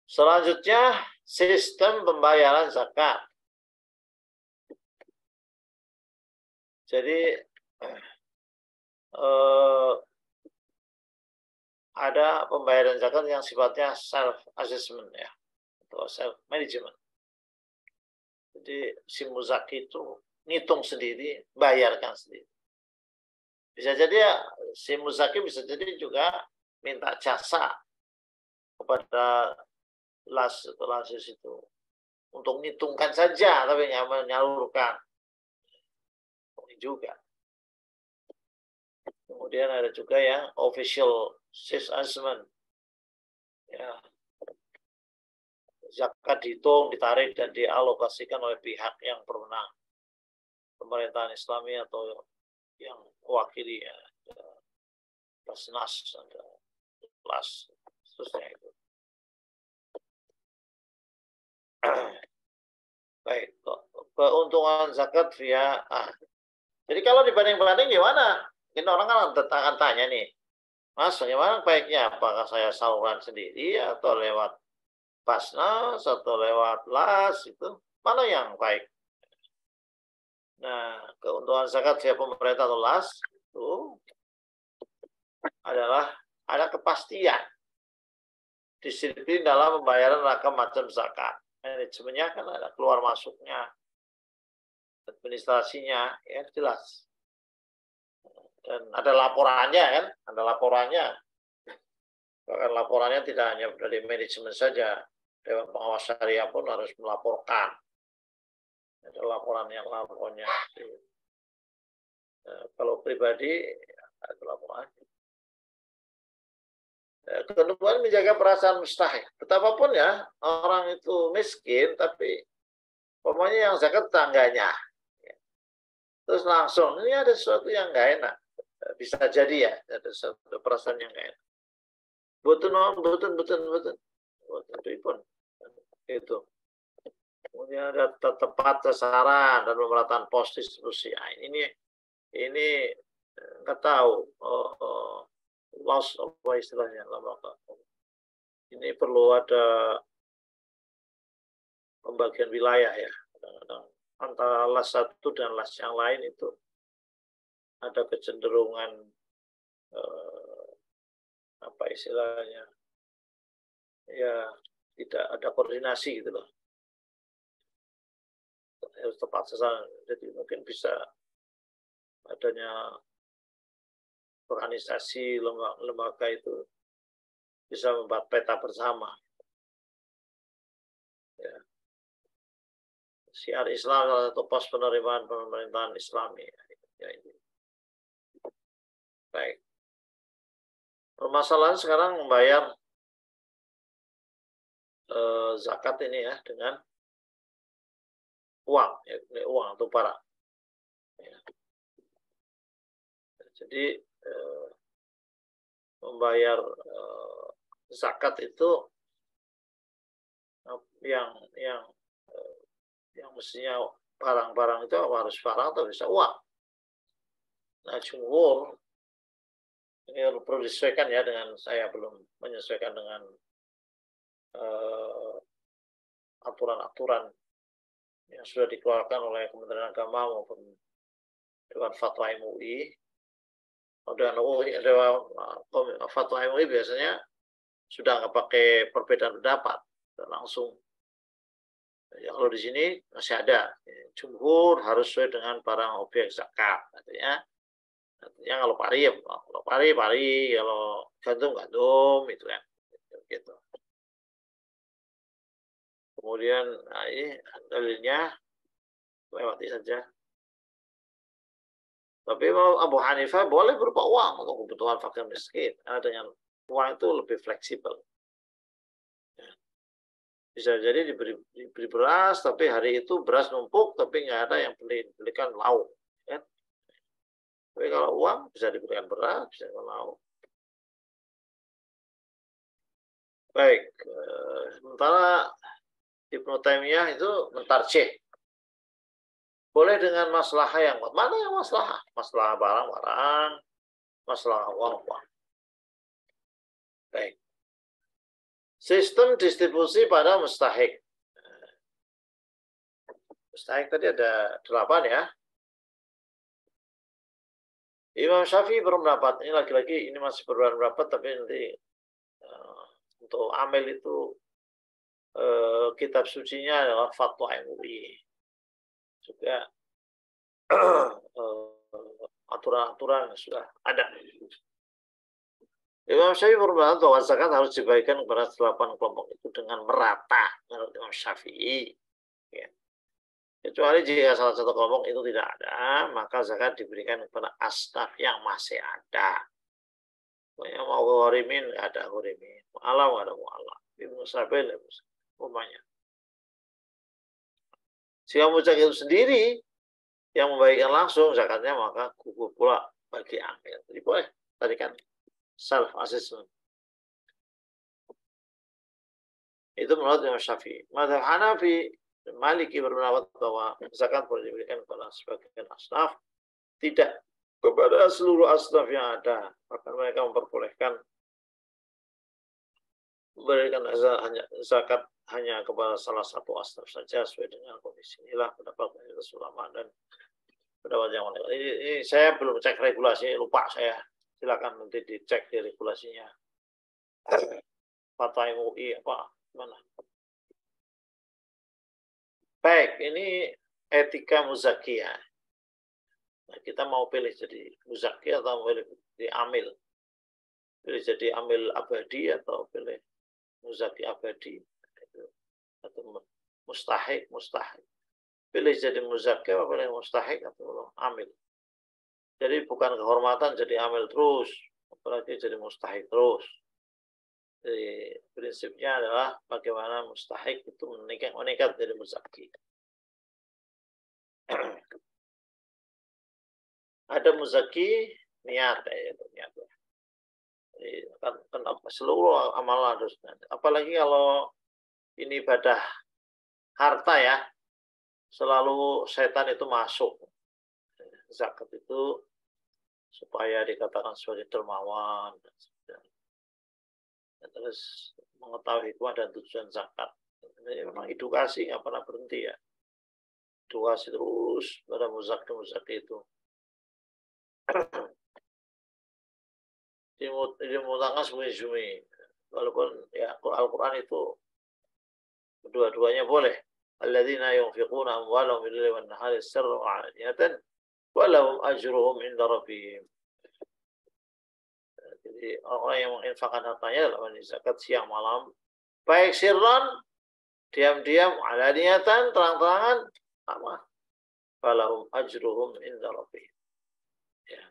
Selanjutnya sistem pembayaran zakat. Jadi ada pembayaran zakat yang sifatnya self assessment ya, atau self management. Jadi si muzaki itu ngitung sendiri, bayarkan sendiri. Bisa jadi ya, si muzaki bisa jadi juga minta jasa kepada lasis itu untuk ngitungkan saja, tapi nggak menyalurkan. Ini juga. Kemudian ada juga yang official assessment. Ya. Zakat dihitung, ditarik, dan dialokasikan oleh pihak yang berwenang. Pemerintahan Islami atau yang mewakili ya, Basnas, ada Las, seterusnya itu. Baik, keuntungan zakat via jadi kalau dibanding-banding gimana? Ini orang kan akan tanya nih, Mas, bagaimana baiknya? Apakah saya salurkan sendiri atau lewat Basnas atau lewat Las itu? Mana yang baik? Nah, keuntungan zakat via pemerintah atau Las itu adalah ada kepastian disiplin dalam pembayaran ragam macam zakat. manajemennya kan ada keluar masuknya, administrasinya, ya jelas. Dan ada laporannya kan, ada laporannya. Bahkan laporannya tidak hanya dari manajemen saja, Dewan Pengawas Syariah pun harus melaporkan. Ada laporan yang lapornya. Kalau pribadi, ada laporan. Kedua, menjaga perasaan mustahik. Betapapun ya, orang itu miskin, tapi pokoknya yang zakat tetangganya. Terus langsung, ini ada sesuatu yang nggak enak. Bisa jadi ya, ada sesuatu perasaan yang nggak enak. Betul, pun itu. Kemudian ada tepat sasaran dan pemerataan pos distribusi. Ini nggak tahu. Loss apa istilahnya, ini perlu ada pembagian wilayah ya. Kadang-kadang antara las satu dan las yang lain itu ada kecenderungan apa istilahnya, ya tidak ada koordinasi gitu loh. Harus tepat sasaran. Jadi mungkin bisa adanya organisasi lembaga itu bisa membuat peta bersama. Ya. Syiar Islam atau pos penerimaan pemerintahan Islami. Ya, ini. Baik. Permasalahan sekarang membayar zakat ini ya dengan uang, ya, uang atau barang. Ya. Jadi membayar zakat itu yang mestinya barang-barang itu harus barang atau bisa uang. Nah, jumhur ini perlu disesuaikan ya dengan, saya belum menyesuaikan dengan aturan-aturan yang sudah dikeluarkan oleh Kementerian Agama maupun Dewan Fatwa MUI. Dewan Fatwa MUI biasanya sudah nggak pakai perbedaan pendapat, langsung. Ya, kalau di sini masih ada. Jumhur harus sesuai dengan barang objek zakat. Artinya kalau pari ya, kalau pari, kalau gandum itu ya. Gitu. Kemudian ini dalilnya lewati saja. Tapi Abu Hanifah boleh berupa uang untuk kebutuhan fakir miskin. Karena dengan uang itu lebih fleksibel. Bisa jadi diberi beras, tapi hari itu beras numpuk, tapi nggak ada yang belikan lauk. Ya. Tapi kalau uang bisa diberikan beras, bisa diberikan lauk. Baik, sementara Ibnu Taimiyah itu mentarjih. Boleh dengan maslahah yang mana yang maslahah? Maslahah barang-barang, maslahah uang-uang. Baik. Sistem distribusi pada mustahik. Mustahik tadi ada 8 ya. Imam Syafi'i berpendapat, ini lagi-lagi ini masih perbedaan pendapat, tapi nanti untuk amil itu kitab sucinya adalah Fatwa MUI. Juga aturan-aturan sudah ada. Imam Syafi'i berpendapat bahwa zakat harus dibagikan kepada 8 kelompok itu dengan merata menurut Imam Syafi'i. Ya. Kecuali jika salah satu kelompok itu tidak ada, maka zakat diberikan kepada asnaf yang masih ada. Yang mau ghorimin, nggak ada ghorimin. Mu'alam, nggak ada mu'alam. Ibnu Sabil, umpamanya. Jika mujak itu sendiri yang membagikan langsung zakatnya, maka gugur pula bagi amil. Jadi boleh, tadi kan self assessment. Itu menurut Imam Syafi'i. Madzhab Hanafi, Maliki berpendapat bahwa zakat boleh diberikan kepada sebagian asnaf, tidak kepada seluruh asnaf yang ada. Bahkan mereka memperbolehkan memberikan zakat hanya kepada salah satu asnaf saja sesuai dengan kondisi. Inilah pendapat mayoritas ulama dan pendapat yang lain. Ini saya belum cek regulasi, lupa saya. Silakan nanti dicek di regulasinya. Fatwa MUI apa mana? Baik, ini etika muzakiyah. Nah, kita mau pilih jadi muzaki atau pilih jadi amil. Pilih jadi amil abadi atau pilih muzaki abadi. Atau mustahik. Pilih jadi muzaki atau pilih mustahik atau amil. Jadi bukan kehormatan jadi amil terus. Apalagi jadi mustahik terus. Jadi prinsipnya adalah bagaimana mustahik itu meningkat jadi muzaki. Ada muzaki niat itu niat. Kan seluruh amalan harus. Apalagi kalau ini ibadah harta ya, selalu setan itu masuk. Zakat itu supaya dikatakan sebagai dermawan. Terus mengetahui hikmah dan tujuan zakat. Ini memang edukasi nggak pernah berhenti ya. Edukasi terus pada muzaki itu. Dimutangkan sumi-sumi. Walaupun ya Al-Quran itu kedua-duanya boleh. Alladzina yunfiquna amwalahum bil-laili wan-nahari sirran wa 'alaniyatan wa lahum ajruhum 'inda rabbihim. Jadi orang yang menginfakkan hartanya dalam zakat siang malam, baik sirran, diam-diam, alaniyatan, terang-terangan, sama. Falahum ajruhum inda rabbihim. Ya.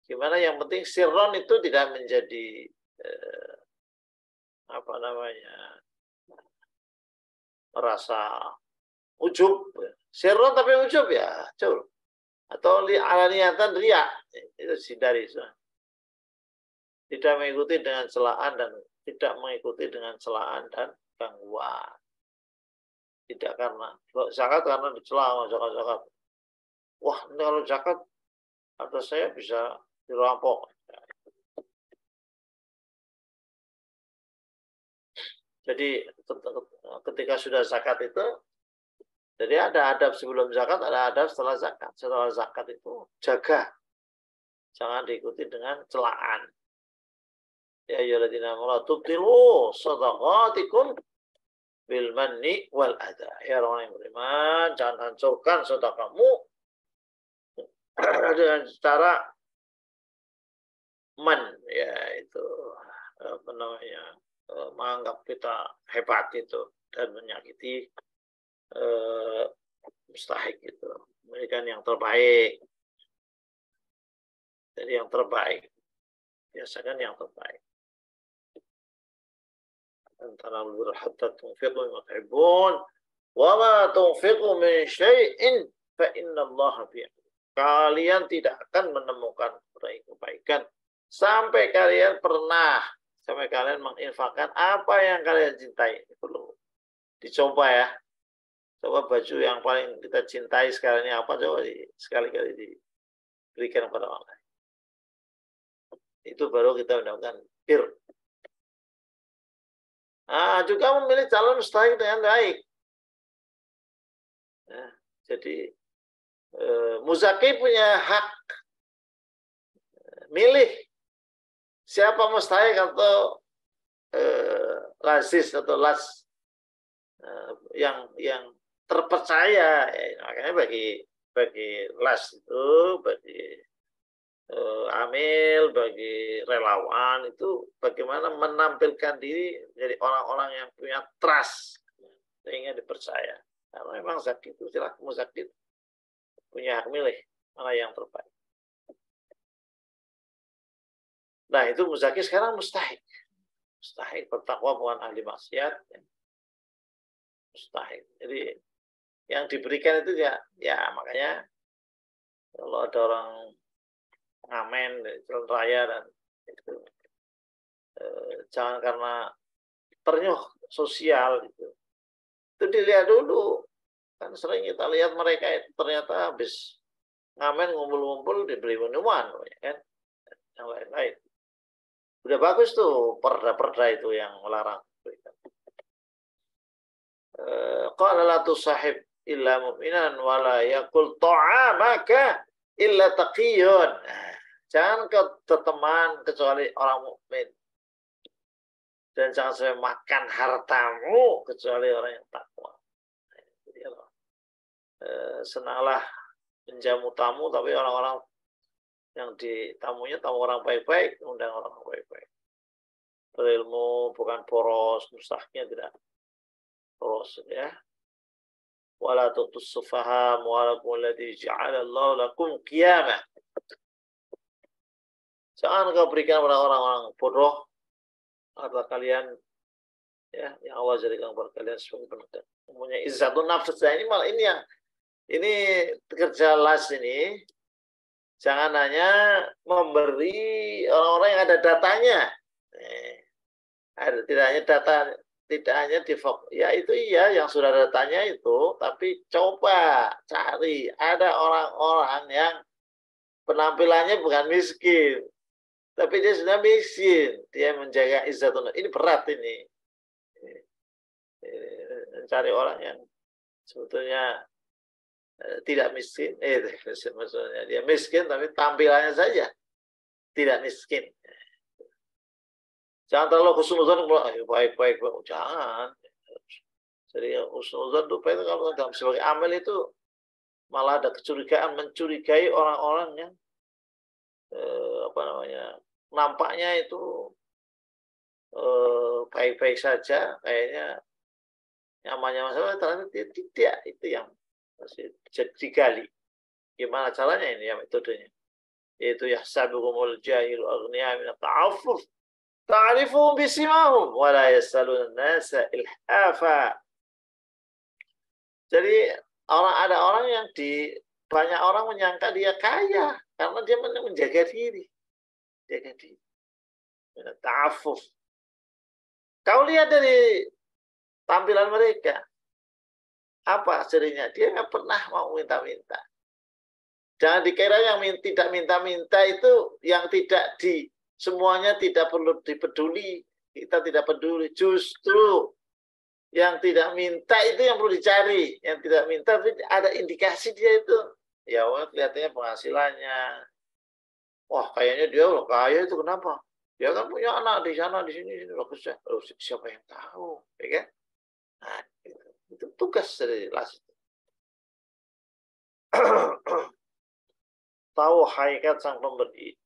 Gimana yang penting sirran itu tidak menjadi merasa ujub. Sirran tapi ujub ya, cul. Atau alaniyatan riya, itu hindari. Tidak mengikuti dengan celaan dan tidak mengikuti dengan celaan dan gangguan. Tidak karena zakat karena dicela zakat. Wah, ini kalau zakat harta saya bisa dirampok. Jadi ketika sudah zakat itu, jadi ada adab sebelum zakat, ada adab setelah zakat. Setelah zakat itu jaga, jangan diikuti dengan celaan. Ya ayyuhalladzina amanu tubtilu shadaqatikum bil manni wal adha. Ya orang yang beriman, jangan hancurkan sedekahmu dengan cara yaitu apa namanya, menganggap kita hebat itu dan menyakiti mustahik itu. Memberikan yang terbaik. Jadi yang terbaik. Biasakan yang terbaik. Antara al-birra hatta tunfiqu mimma tuhibbun wa ma tunfiqu min syai'in fa innallaha bihi. Kalian tidak akan menemukan kebaikan sampai kalian menginfakkan apa yang kalian cintai. Perlu dicoba ya. Coba baju yang paling kita cintai sekarang ini apa, coba sekali-kali diberikan kepada orang lain. Itu baru kita mendapatkan bir. Nah, juga memilih calon mustahik dengan baik. Nah, jadi muzaki punya hak milih siapa mustahik atau lazis atau las yang terpercaya. Makanya bagi las itu, bagi amil, bagi relawan itu bagaimana menampilkan diri menjadi orang-orang yang punya trust sehingga dipercaya. Karena memang zakit itu muzakir punya hak milih mana yang terbaik. Nah itu muzakir sekarang mustahik bertakwa bukan ahli maksiat. Mustahik. Jadi yang diberikan itu ya makanya kalau ada orang ngamen dari jalan raya dan itu jangan karena ternyuh sosial gitu. Itu dilihat dulu. Kan sering kita lihat mereka itu ternyata habis ngamen ngumpul-ngumpul dibeli minuman kan, yang lain-lain. Udah bagus tuh perda-perda itu yang melarang. Qala la tusahib illa mu'minan wa la yakul ta'amaka illa taqiyun. Jangan kau berteman kecuali orang mukmin. Dan jangan sampai makan hartamu kecuali orang yang takwa. Jadi senanglah menjamu tamu, tapi orang-orang yang tamunya tamu orang baik-baik, undang orang baik-baik. Berilmu, bukan poros, mustahiknya tidak poros ya. Wala tutus sufaha walakum alladzi ja'alallahu lakum qiyamah. Jangan kau berikan pada orang-orang bodoh harta kalian ya, yang Allah jadikan kepada kalian sebagai penekan. Mempunyai izzatun nafs. Ini malah ini kerja las ini. Jangan hanya memberi orang-orang yang ada datanya. Tidak hanya data, tidak hanya ya itu iya yang sudah datanya itu, tapi coba cari ada orang-orang yang penampilannya bukan miskin, tapi dia sudah miskin, dia menjaga izzatun. Ini berat ini. Mencari orang yang sebetulnya tidak miskin, maksudnya dia miskin tapi tampilannya saja tidak miskin. Jangan terlalu husnuzon, baik-baik, jangan. Jadi husnuzon itu kalau dalam sebagai amil itu malah ada kecurigaan, mencurigai orang-orang yang nampaknya itu baik-baik saja, kayaknya nyamannya masalah, ternyata tidak, itu yang masih digali. Gimana caranya ini ya metodenya? Yaitu yahsabuhumul jahilu aghniya min at-ta'affuf ta'rifuhum bisimahum wa la yasaluna an-nasa ilhafa. Jadi ada orang yang banyak orang menyangka dia kaya karena dia menjaga diri. Jaga diri. Ta'affuf. Kau lihat dari tampilan mereka. Apa cirinya? Dia nggak pernah mau minta-minta. Jangan dikira yang tidak minta-minta itu yang semuanya tidak perlu dipeduli. Kita tidak peduli. Justru yang tidak minta itu yang perlu dicari. Yang tidak minta tapi ada indikasi dia itu. Ya Allah, kelihatannya penghasilannya. Wah, kayaknya dia loh kaya itu kenapa? Dia kan punya anak di sana, di sini bagus ya. Siapa yang tahu, ya kan? Nah, itu tugas dari las. Tahu hakikat sang pemberi.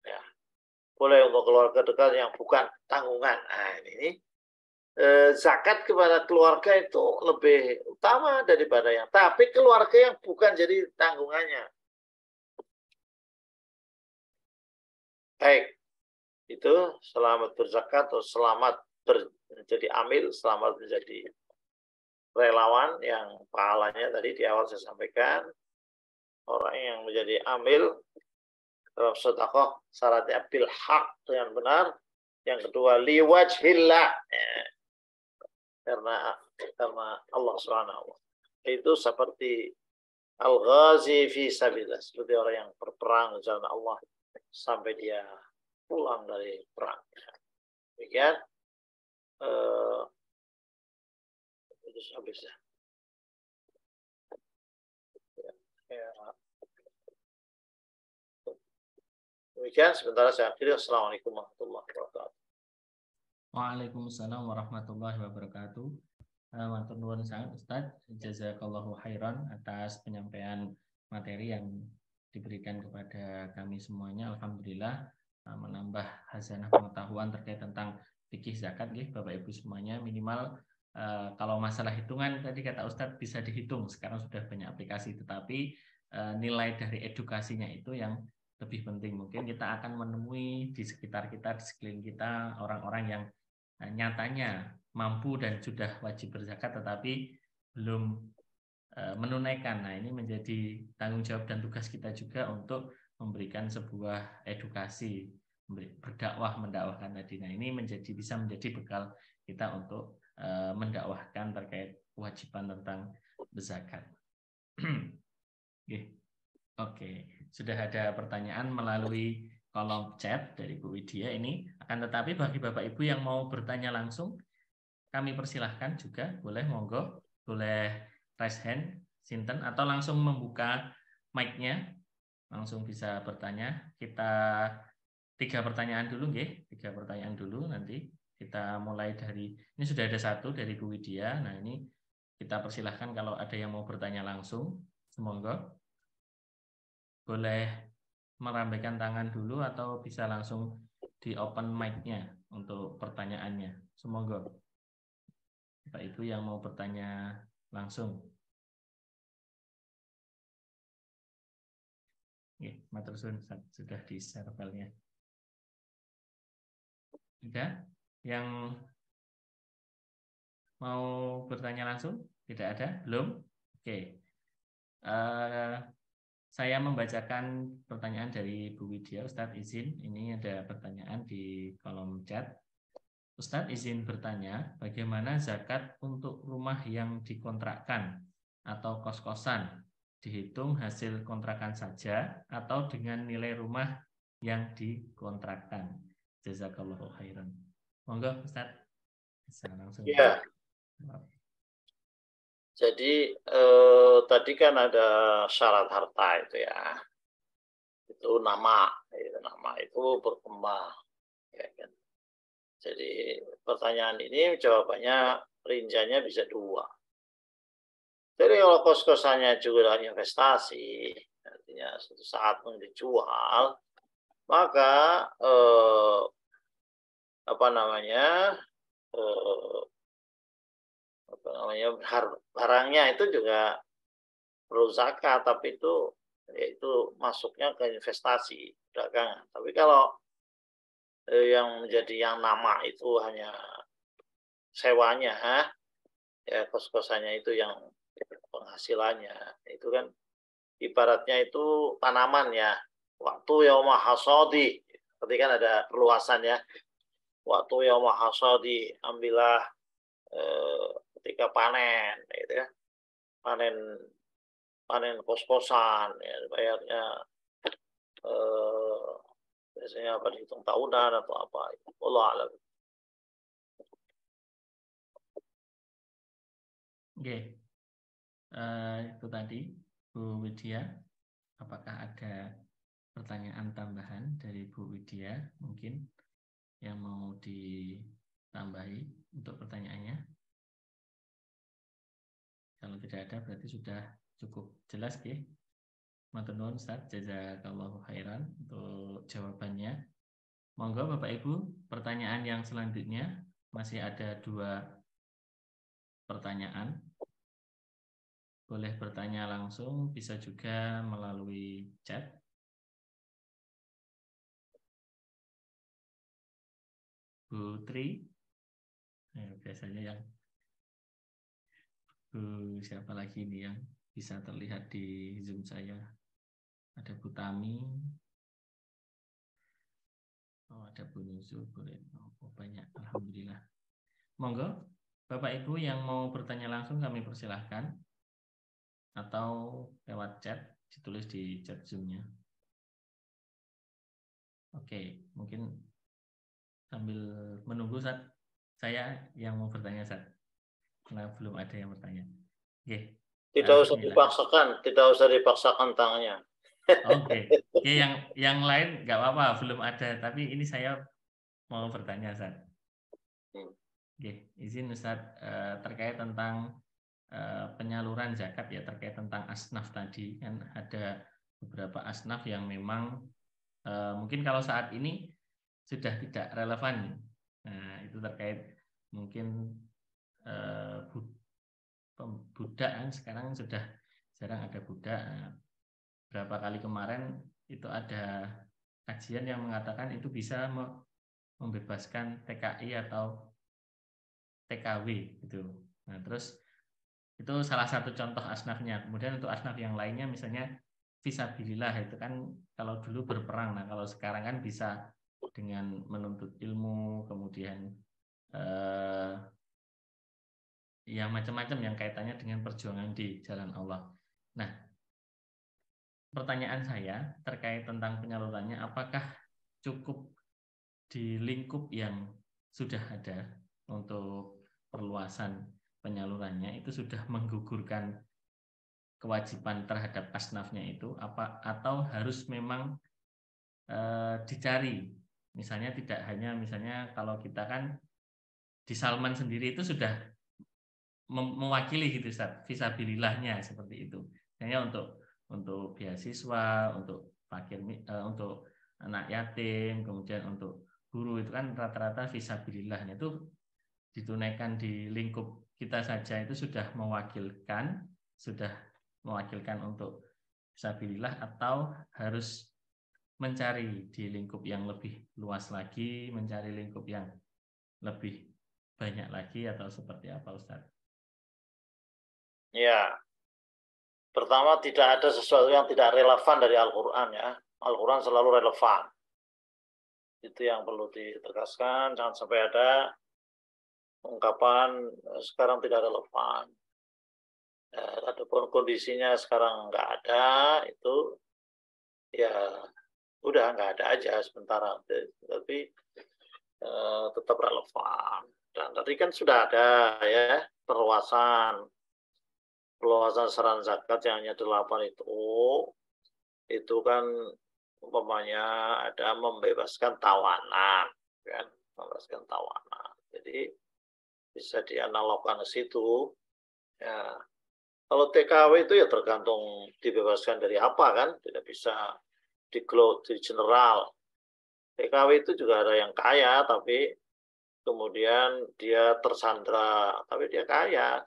Ya, boleh untuk keluarga dekat yang bukan tanggungan. Nah, ini zakat kepada keluarga itu lebih utama daripada yang. Tapi keluarga yang bukan jadi tanggungannya. Baik, itu selamat berzakat atau selamat menjadi amil, selamat menjadi relawan yang pahalanya tadi di awal saya sampaikan. Orang yang menjadi amil dalam sedekah syaratnya bil haq dengan benar. Yang kedua liwajhillah, karena Allah Subhanahu wa ta'ala. Itu seperti al-ghazi fi sabilillah, seperti orang yang berperang di jalan Allah sampai dia pulang dari perang. Demikian itu habis ya. Demikian sementara saya akhiri. Assalamualaikum warahmatullahi wabarakatuh. Waalaikumsalam warahmatullahi wabarakatuh. Matur nuwun sangat Ustaz, jazakallahu khairan atas penyampaian materi yang diberikan kepada kami semuanya. Alhamdulillah menambah khazanah pengetahuan terkait tentang fikih zakat nggih Bapak Ibu semuanya. Minimal kalau masalah hitungan tadi kata Ustadz bisa dihitung, sekarang sudah banyak aplikasi, tetapi nilai dari edukasinya itu yang lebih penting. Mungkin kita akan menemui di sekitar kita, di sekeliling kita orang-orang yang nyatanya mampu dan sudah wajib berzakat tetapi belum menunaikan. Nah, ini menjadi tanggung jawab dan tugas kita juga untuk memberikan sebuah edukasi, mendakwahkan tadi. Nah, ini bisa menjadi bekal kita untuk mendakwahkan terkait kewajiban tentang berzakat. Oke, sudah ada pertanyaan melalui kolom chat dari Bu Widya ini. Akan tetapi bagi Bapak Ibu yang mau bertanya langsung, kami persilahkan juga, boleh monggo, boleh raise hand, sinten, atau langsung membuka mic-nya, langsung bisa bertanya. Kita 3 pertanyaan dulu, nggih. 3 pertanyaan dulu, nanti kita mulai dari, ini sudah ada 1 dari Bu Widya. Nah, ini kita persilahkan kalau ada yang mau bertanya langsung, semoga boleh merambaikan tangan dulu atau bisa langsung di open mic-nya untuk pertanyaannya. Semoga Bapak Ibu yang mau bertanya langsung. Oke, matur suwun, sudah di-share filenya. Ada yang mau bertanya langsung? Tidak ada? Belum? Oke. Saya membacakan pertanyaan dari Bu Widya. Ustadz izin, ini ada pertanyaan di kolom chat. Ustadz izin bertanya, bagaimana zakat untuk rumah yang dikontrakkan atau kos-kosan? Dihitung hasil kontrakan saja atau dengan nilai rumah yang dikontrakkan? Jazakallahu khairan. Monggo Ustadz, bisa langsung. Ya. Jadi tadi kan ada syarat harta itu ya. Itu nama itu berkembang. Ya kan? Jadi pertanyaan ini jawabannya rinciannya bisa dua. Jadi kalau kos-kosannya juga investasi, artinya suatu saat mau dijual, maka barangnya itu juga perlu zakat, tapi itu yaitu masuknya ke investasi dagangan. Tapi kalau yang menjadi yang nama itu hanya sewanya, ya kos-kosannya itu yang penghasilannya, itu kan ibaratnya itu tanaman ya. Waktu yauma hasadi, berarti kan ada perluasan ya. Waktu yauma hasadi, ambillah ketika panen, gitu ya. Panen kos-kosan, ya, bayarnya biasanya apa dihitung tahunan atau apa. Allah alam. Oke, itu tadi Bu Widya. Apakah ada pertanyaan tambahan dari Bu Widya mungkin yang mau ditambahi untuk pertanyaannya? Kalau tidak ada berarti sudah cukup jelas ya. Matur nuwun Ustaz, jazakallahu khairan untuk jawabannya. Monggo Bapak Ibu, pertanyaan yang selanjutnya masih ada 2 pertanyaan. Boleh bertanya langsung, bisa juga melalui chat. Bu Tri, biasanya yang Bu siapa lagi ini yang bisa terlihat di Zoom saya? Ada Bu Tami, ada Bu Nuzu, boleh. Banyak, alhamdulillah. Monggo, Bapak Ibu yang mau bertanya langsung kami persilahkan, atau lewat chat, ditulis di chat Zoom-nya. Oke, mungkin sambil menunggu saya yang mau bertanya karena belum ada yang bertanya. Oke. Tidak usah dipaksakan tangannya. Oke. Oke, yang lain nggak apa-apa, belum ada, tapi ini saya mau bertanya Ustaz. Oke, izin Ustaz, terkait tentang penyaluran zakat ya, terkait tentang asnaf tadi, kan ada beberapa asnaf yang memang mungkin kalau saat ini sudah tidak relevan. Nah, itu terkait mungkin budak kan sekarang sudah jarang ada budak. Nah, berapa kali kemarin itu ada kajian yang mengatakan itu bisa membebaskan TKI atau TKW gitu. Nah, terus itu salah satu contoh asnafnya. Kemudian untuk asnaf yang lainnya misalnya fisabilillah itu kan kalau dulu berperang. Nah, kalau sekarang kan bisa dengan menuntut ilmu, kemudian ya macam-macam yang kaitannya dengan perjuangan di jalan Allah. Nah, pertanyaan saya terkait tentang penyalurannya, apakah cukup di lingkup yang sudah ada untuk perluasan penyalurannya itu sudah menggugurkan kewajiban terhadap asnafnya itu atau harus memang dicari, misalnya tidak hanya misalnya kalau kita kan di Salman sendiri itu sudah mewakili gitu Ustaz, fisabilillahnya seperti itu. Hanya untuk beasiswa, untuk fakir, untuk anak yatim, kemudian untuk guru itu kan rata-rata fisabilillahnya itu ditunaikan di lingkup kita saja itu sudah mewakilkan untuk fisabilillah, atau harus mencari di lingkup yang lebih luas lagi, mencari lingkup yang lebih banyak lagi, atau seperti apa Ustaz? Ya, pertama tidak ada sesuatu yang tidak relevan dari Al-Quran ya. Al-Quran selalu relevan. Itu yang perlu ditegaskan, jangan sampai ada ungkapan sekarang tidak relevan. Adapun kondisinya sekarang nggak ada, itu ya udah nggak ada aja sementara. Tapi tetap relevan. Dan tadi kan sudah ada ya perluasan saran zakat yang hanya 8 itu kan umpamanya ada membebaskan tawanan, kan, membebaskan tawanan. Jadi bisa dianalogkan ke situ. Ya, kalau TKW itu ya tergantung dibebaskan dari apa kan, tidak bisa di general. TKW itu juga ada yang kaya tapi kemudian dia tersandra, tapi dia kaya,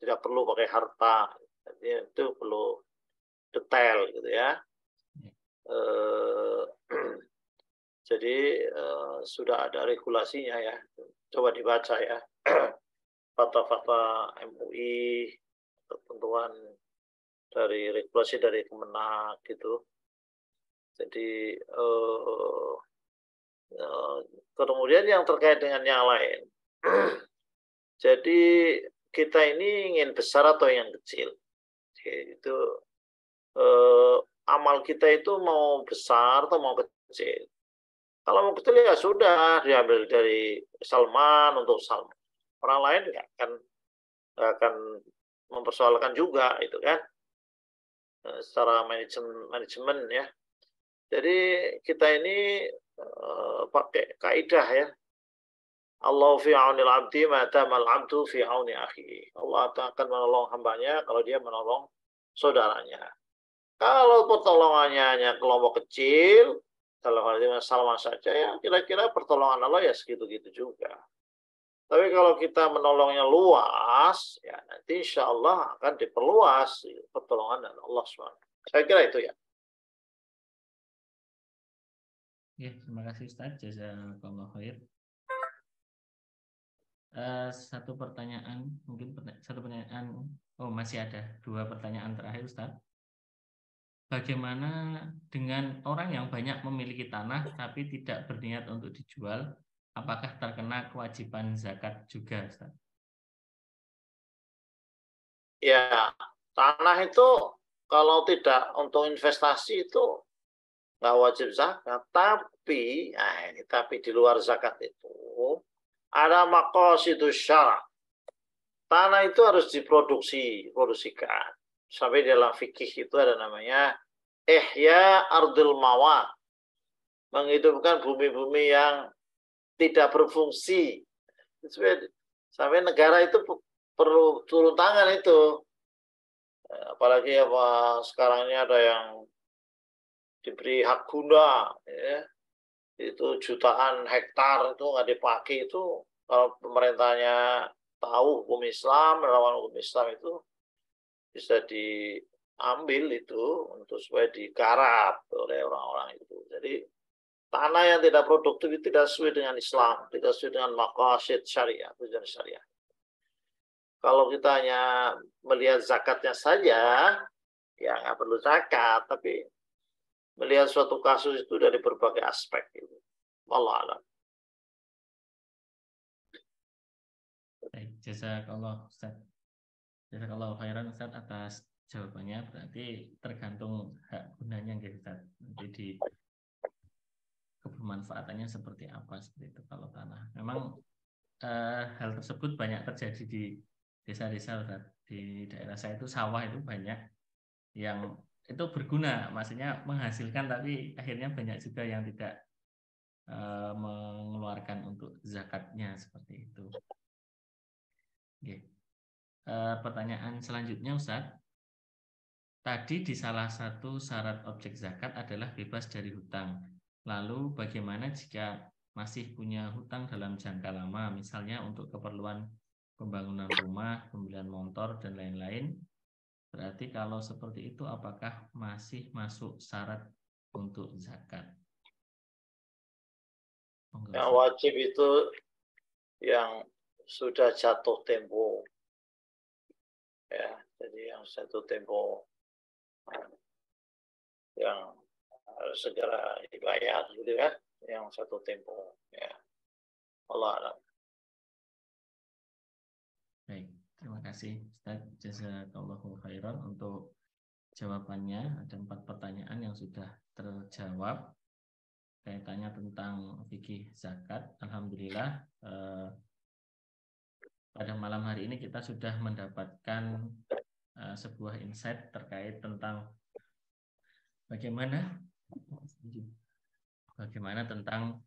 tidak perlu pakai harta. Jadi itu perlu detail gitu ya. Jadi sudah ada regulasinya ya. Coba dibaca ya. Fatwa-fatwa MUI, ketentuan dari regulasi dari Kemenak gitu. Jadi kemudian yang terkait dengan yang lain. Jadi kita ini ingin besar atau yang kecil? Itu amal kita itu mau besar atau mau kecil? Kalau mau kecil ya sudah diambil dari Salman untuk Salman. Orang lain nggak akan mempersoalkan juga itu kan, secara manajemen ya. Jadi kita ini pakai kaidah ya. Allah fi aunil abdi ma tamal abdu fi auni akhi. Allah akan menolong hambanya kalau dia menolong saudaranya. Kalau pertolongannya hanya kelompok kecil, dalam hal ini Salman saja ya kira-kira pertolongan Allah ya segitu-gitu juga. Tapi kalau kita menolongnya luas, ya nanti insya Allah akan diperluas pertolongan dari Allah SWT. Saya kira itu ya. Ya, terima kasih Ustaz. Jazakallah khair. Satu pertanyaan, masih ada 2 pertanyaan terakhir Ustaz. Bagaimana dengan orang yang banyak memiliki tanah tapi tidak berniat untuk dijual, apakah terkena kewajiban zakat juga Ustaz? Ya, tanah itu kalau tidak untuk investasi itu nggak wajib zakat. Tapi, tapi di luar zakat itu ada maqasidus syara'. Tanah itu harus diproduksikan. Sampai dalam fikih itu ada namanya ihya ardil mawat, menghidupkan bumi-bumi yang tidak berfungsi. Sampai negara itu perlu turun tangan itu. Apalagi apa sekarang ini ada yang diberi hak guna, ya. Itu jutaan hektar itu nggak dipakai, itu kalau pemerintahnya tahu hukum Islam, melawan hukum Islam itu bisa diambil itu untuk supaya digarap oleh orang-orang itu. Jadi tanah yang tidak produktif itu tidak sesuai dengan Islam, tidak sesuai dengan maqasid syariah, tujuan syariah. Kalau kita hanya melihat zakatnya saja, ya nggak perlu zakat, tapi melihat suatu kasus itu dari berbagai aspek. Gitu. Wallahu a'lam. Baik, jazakallah Ustaz. Jazakallah khairan Ustaz atas jawabannya. Berarti tergantung hak gunanya gitu Ustaz. Nanti di kebermanfaatannya seperti apa seperti itu kalau tanah. Memang hal tersebut banyak terjadi di desa-desa Ustaz. Di daerah saya itu sawah itu banyak yang itu berguna, maksudnya menghasilkan, tapi akhirnya banyak juga yang tidak mengeluarkan untuk zakatnya seperti itu. Okay. pertanyaan selanjutnya Ustadz. Tadi di salah satu syarat objek zakat adalah bebas dari hutang. Lalu bagaimana jika masih punya hutang dalam jangka lama, misalnya untuk keperluan pembangunan rumah, pembelian motor, dan lain-lain? Berarti kalau seperti itu apakah masih masuk syarat untuk zakat? Yang wajib itu yang sudah jatuh tempo. Ya, jadi yang jatuh tempo yang harus segera dibayar gitu ya, yang satu tempo ya. Allah alam. Baik, terima kasih Ustaz Jazakallahu khairan untuk jawabannya. Ada 4 pertanyaan yang sudah terjawab kaitannya tentang fikih zakat. Alhamdulillah pada malam hari ini kita sudah mendapatkan sebuah insight terkait tentang bagaimana tentang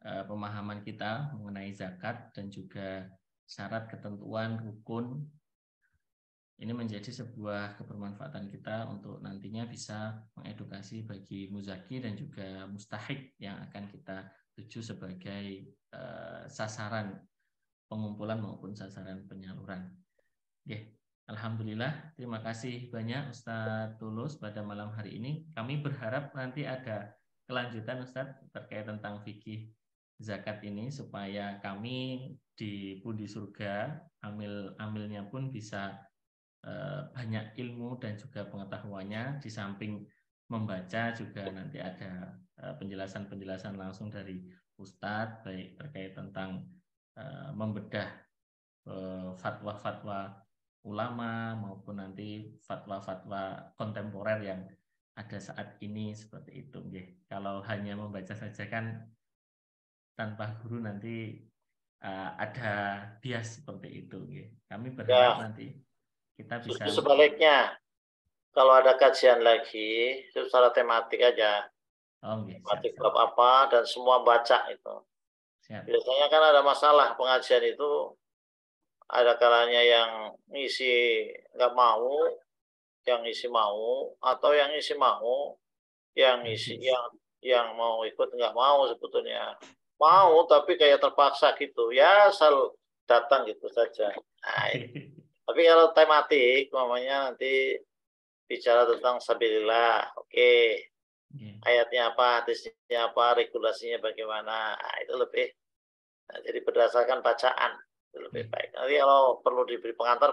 pemahaman kita mengenai zakat dan juga syarat, ketentuan, rukun. Ini menjadi sebuah kebermanfaatan kita untuk nantinya bisa mengedukasi bagi muzaki dan juga mustahik yang akan kita tuju sebagai sasaran pengumpulan maupun sasaran penyaluran. Oke, alhamdulillah, terima kasih banyak Ustadz Tulus pada malam hari ini. Kami berharap nanti ada kelanjutan Ustadz terkait tentang fikih zakat ini supaya kami di Pundi Surga amilnya pun bisa banyak ilmu dan juga pengetahuannya. Di samping membaca juga nanti ada penjelasan-penjelasan langsung dari Ustadz baik terkait tentang membedah fatwa-fatwa ulama maupun nanti fatwa-fatwa kontemporer yang ada saat ini seperti itu. Kalau hanya membaca saja kan tanpa guru nanti ada bias seperti itu. Kami berharap nanti kita bisa. Sebaliknya, kalau ada kajian lagi, itu secara tematik aja. Tematik bab apa dan semua baca itu. Siap. Biasanya kan ada masalah pengajian itu, ada kalanya yang ngisi nggak mau, yang ngisi mau, atau yang ngisi mau, yang ngisi yang mau ikut nggak mau sebetulnya. Mau tapi kayak terpaksa gitu, ya asal datang gitu saja. Nah, tapi kalau tematik, namanya nanti bicara tentang sabilillah, oke. Ayatnya apa, hadisnya apa, regulasinya bagaimana, nah, itu lebih. Nah, jadi berdasarkan bacaan itu lebih baik. Nanti kalau perlu diberi pengantar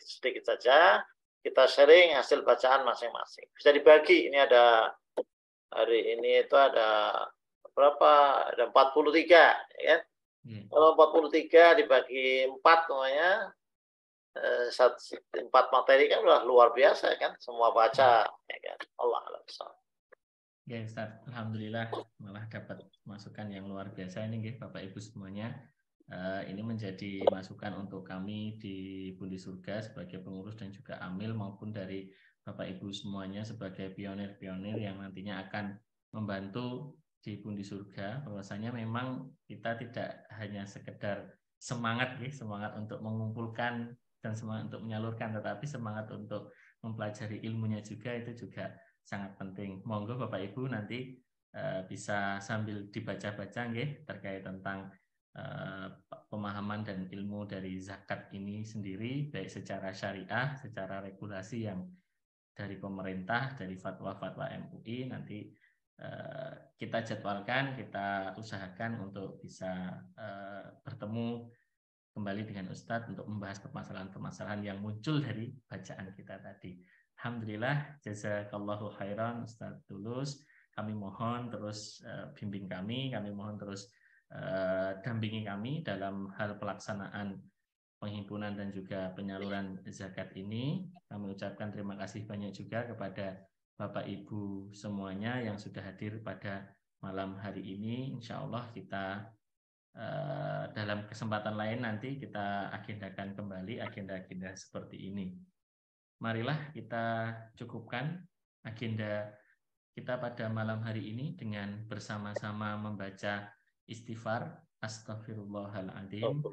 sedikit saja. Kita sharing hasil bacaan masing-masing. Bisa dibagi. Ini ada hari ini itu ada berapa? Ada 43, ya. Kalau 43 dibagi 4 namanya 4 materi kan udah luar biasa kan, semua baca ya kan. Allah alam. Ya Ustaz, alhamdulillah malah dapat masukan yang luar biasa ini Bapak Ibu semuanya. Ini menjadi masukan untuk kami di Pundi Surga sebagai pengurus dan juga amil maupun dari Bapak Ibu semuanya sebagai pionir-pionir yang nantinya akan membantu di Pundi Surga. Bahwasanya memang kita tidak hanya sekedar semangat untuk mengumpulkan dan semangat untuk menyalurkan, tetapi semangat untuk mempelajari ilmunya juga itu juga sangat penting. Monggo Bapak Ibu nanti bisa sambil dibaca-baca terkait tentang pemahaman dan ilmu dari zakat ini sendiri, baik secara syariah, secara regulasi yang dari pemerintah, dari fatwa-fatwa MUI. Nanti kita jadwalkan, kita usahakan untuk bisa bertemu kembali dengan Ustadz untuk membahas permasalahan-permasalahan yang muncul dari bacaan kita tadi. Alhamdulillah, jazakallahu khairan Ustadz Tulus. Kami mohon terus bimbing kami mohon terus dampingi kami dalam hal pelaksanaan penghimpunan dan juga penyaluran zakat ini. Kami ucapkan terima kasih banyak juga kepada Bapak Ibu semuanya yang sudah hadir pada malam hari ini. Insya Allah kita dalam kesempatan lain nanti kita agendakan kembali agenda-agenda seperti ini. Marilah kita cukupkan agenda kita pada malam hari ini dengan bersama-sama membaca istighfar. Astaghfirullahaladzim.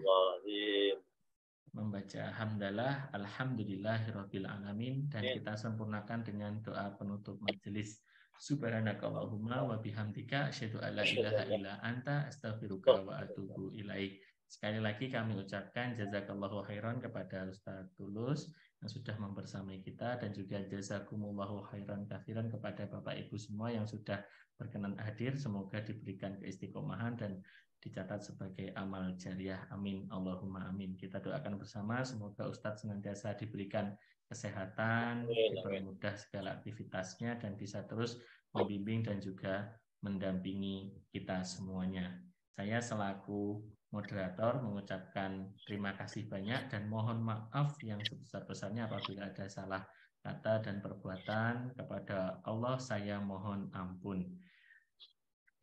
membaca hamdalah alhamdulillahirabbil alamin dan kita sempurnakan dengan doa penutup majelis. Subhanakallahumma wa bihamdika asyhadu alla ilaha illa anta astaghfiruka wa atubu ilaik. Sekali lagi kami ucapkan jazakallahu khairan kepada Ustaz Tulus yang sudah membersamai kita, dan juga jazakumullahu khairan katsiran kepada Bapak Ibu semua yang sudah berkenan hadir. Semoga diberikan keistiqomahan dan dicatat sebagai amal jariah. Amin. Allahumma amin. Kita doakan bersama semoga Ustadz senantiasa diberikan kesehatan, dipermudah segala aktivitasnya, dan bisa terus membimbing dan juga mendampingi kita semuanya. Saya selaku moderator mengucapkan terima kasih banyak dan mohon maaf yang sebesar-besarnya apabila ada salah kata dan perbuatan. Kepada Allah saya mohon ampun.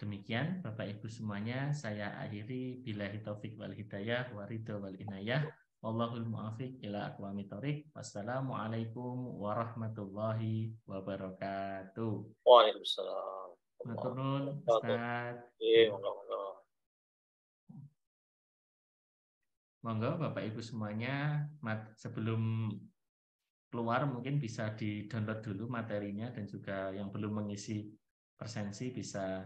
Demikian Bapak Ibu semuanya, saya akhiri billahi taufik wal hidayah wa ridho wal inayah. Wallahul muwaffiq ila aqwamit thoriq. Wassalamualaikum warahmatullahi wabarakatuh. Waalaikumsalam. Matur nuwun Ustaz. Monggo Bapak Ibu semuanya, sebelum keluar mungkin bisa di-download dulu materinya, dan juga yang belum mengisi presensi bisa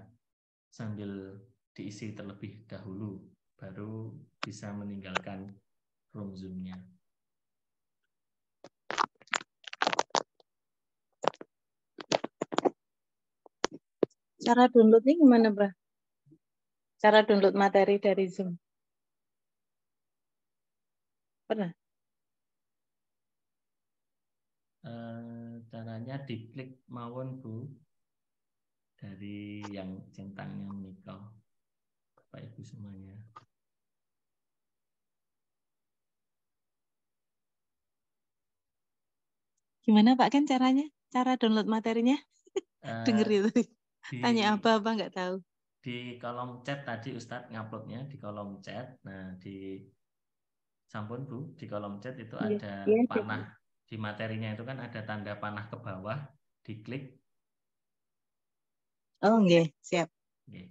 sambil diisi terlebih dahulu, baru bisa meninggalkan room Zoom-nya. Cara downloadnya gimana, Mbak? Cara download materi dari Zoom? Pernah? Caranya diklik mawon Bu, dari yang centangnya menikah, Bapak Ibu semuanya. Gimana Pak Ken caranya? Cara download materinya? Denger itu. Tanya apa nggak tahu. Di kolom chat tadi Ustadz nguploadnya di kolom chat. Nah di sampun Bu, di kolom chat itu ada panah. Di materinya itu kan ada tanda panah ke bawah, diklik. Oh nggih, siap. Nggih.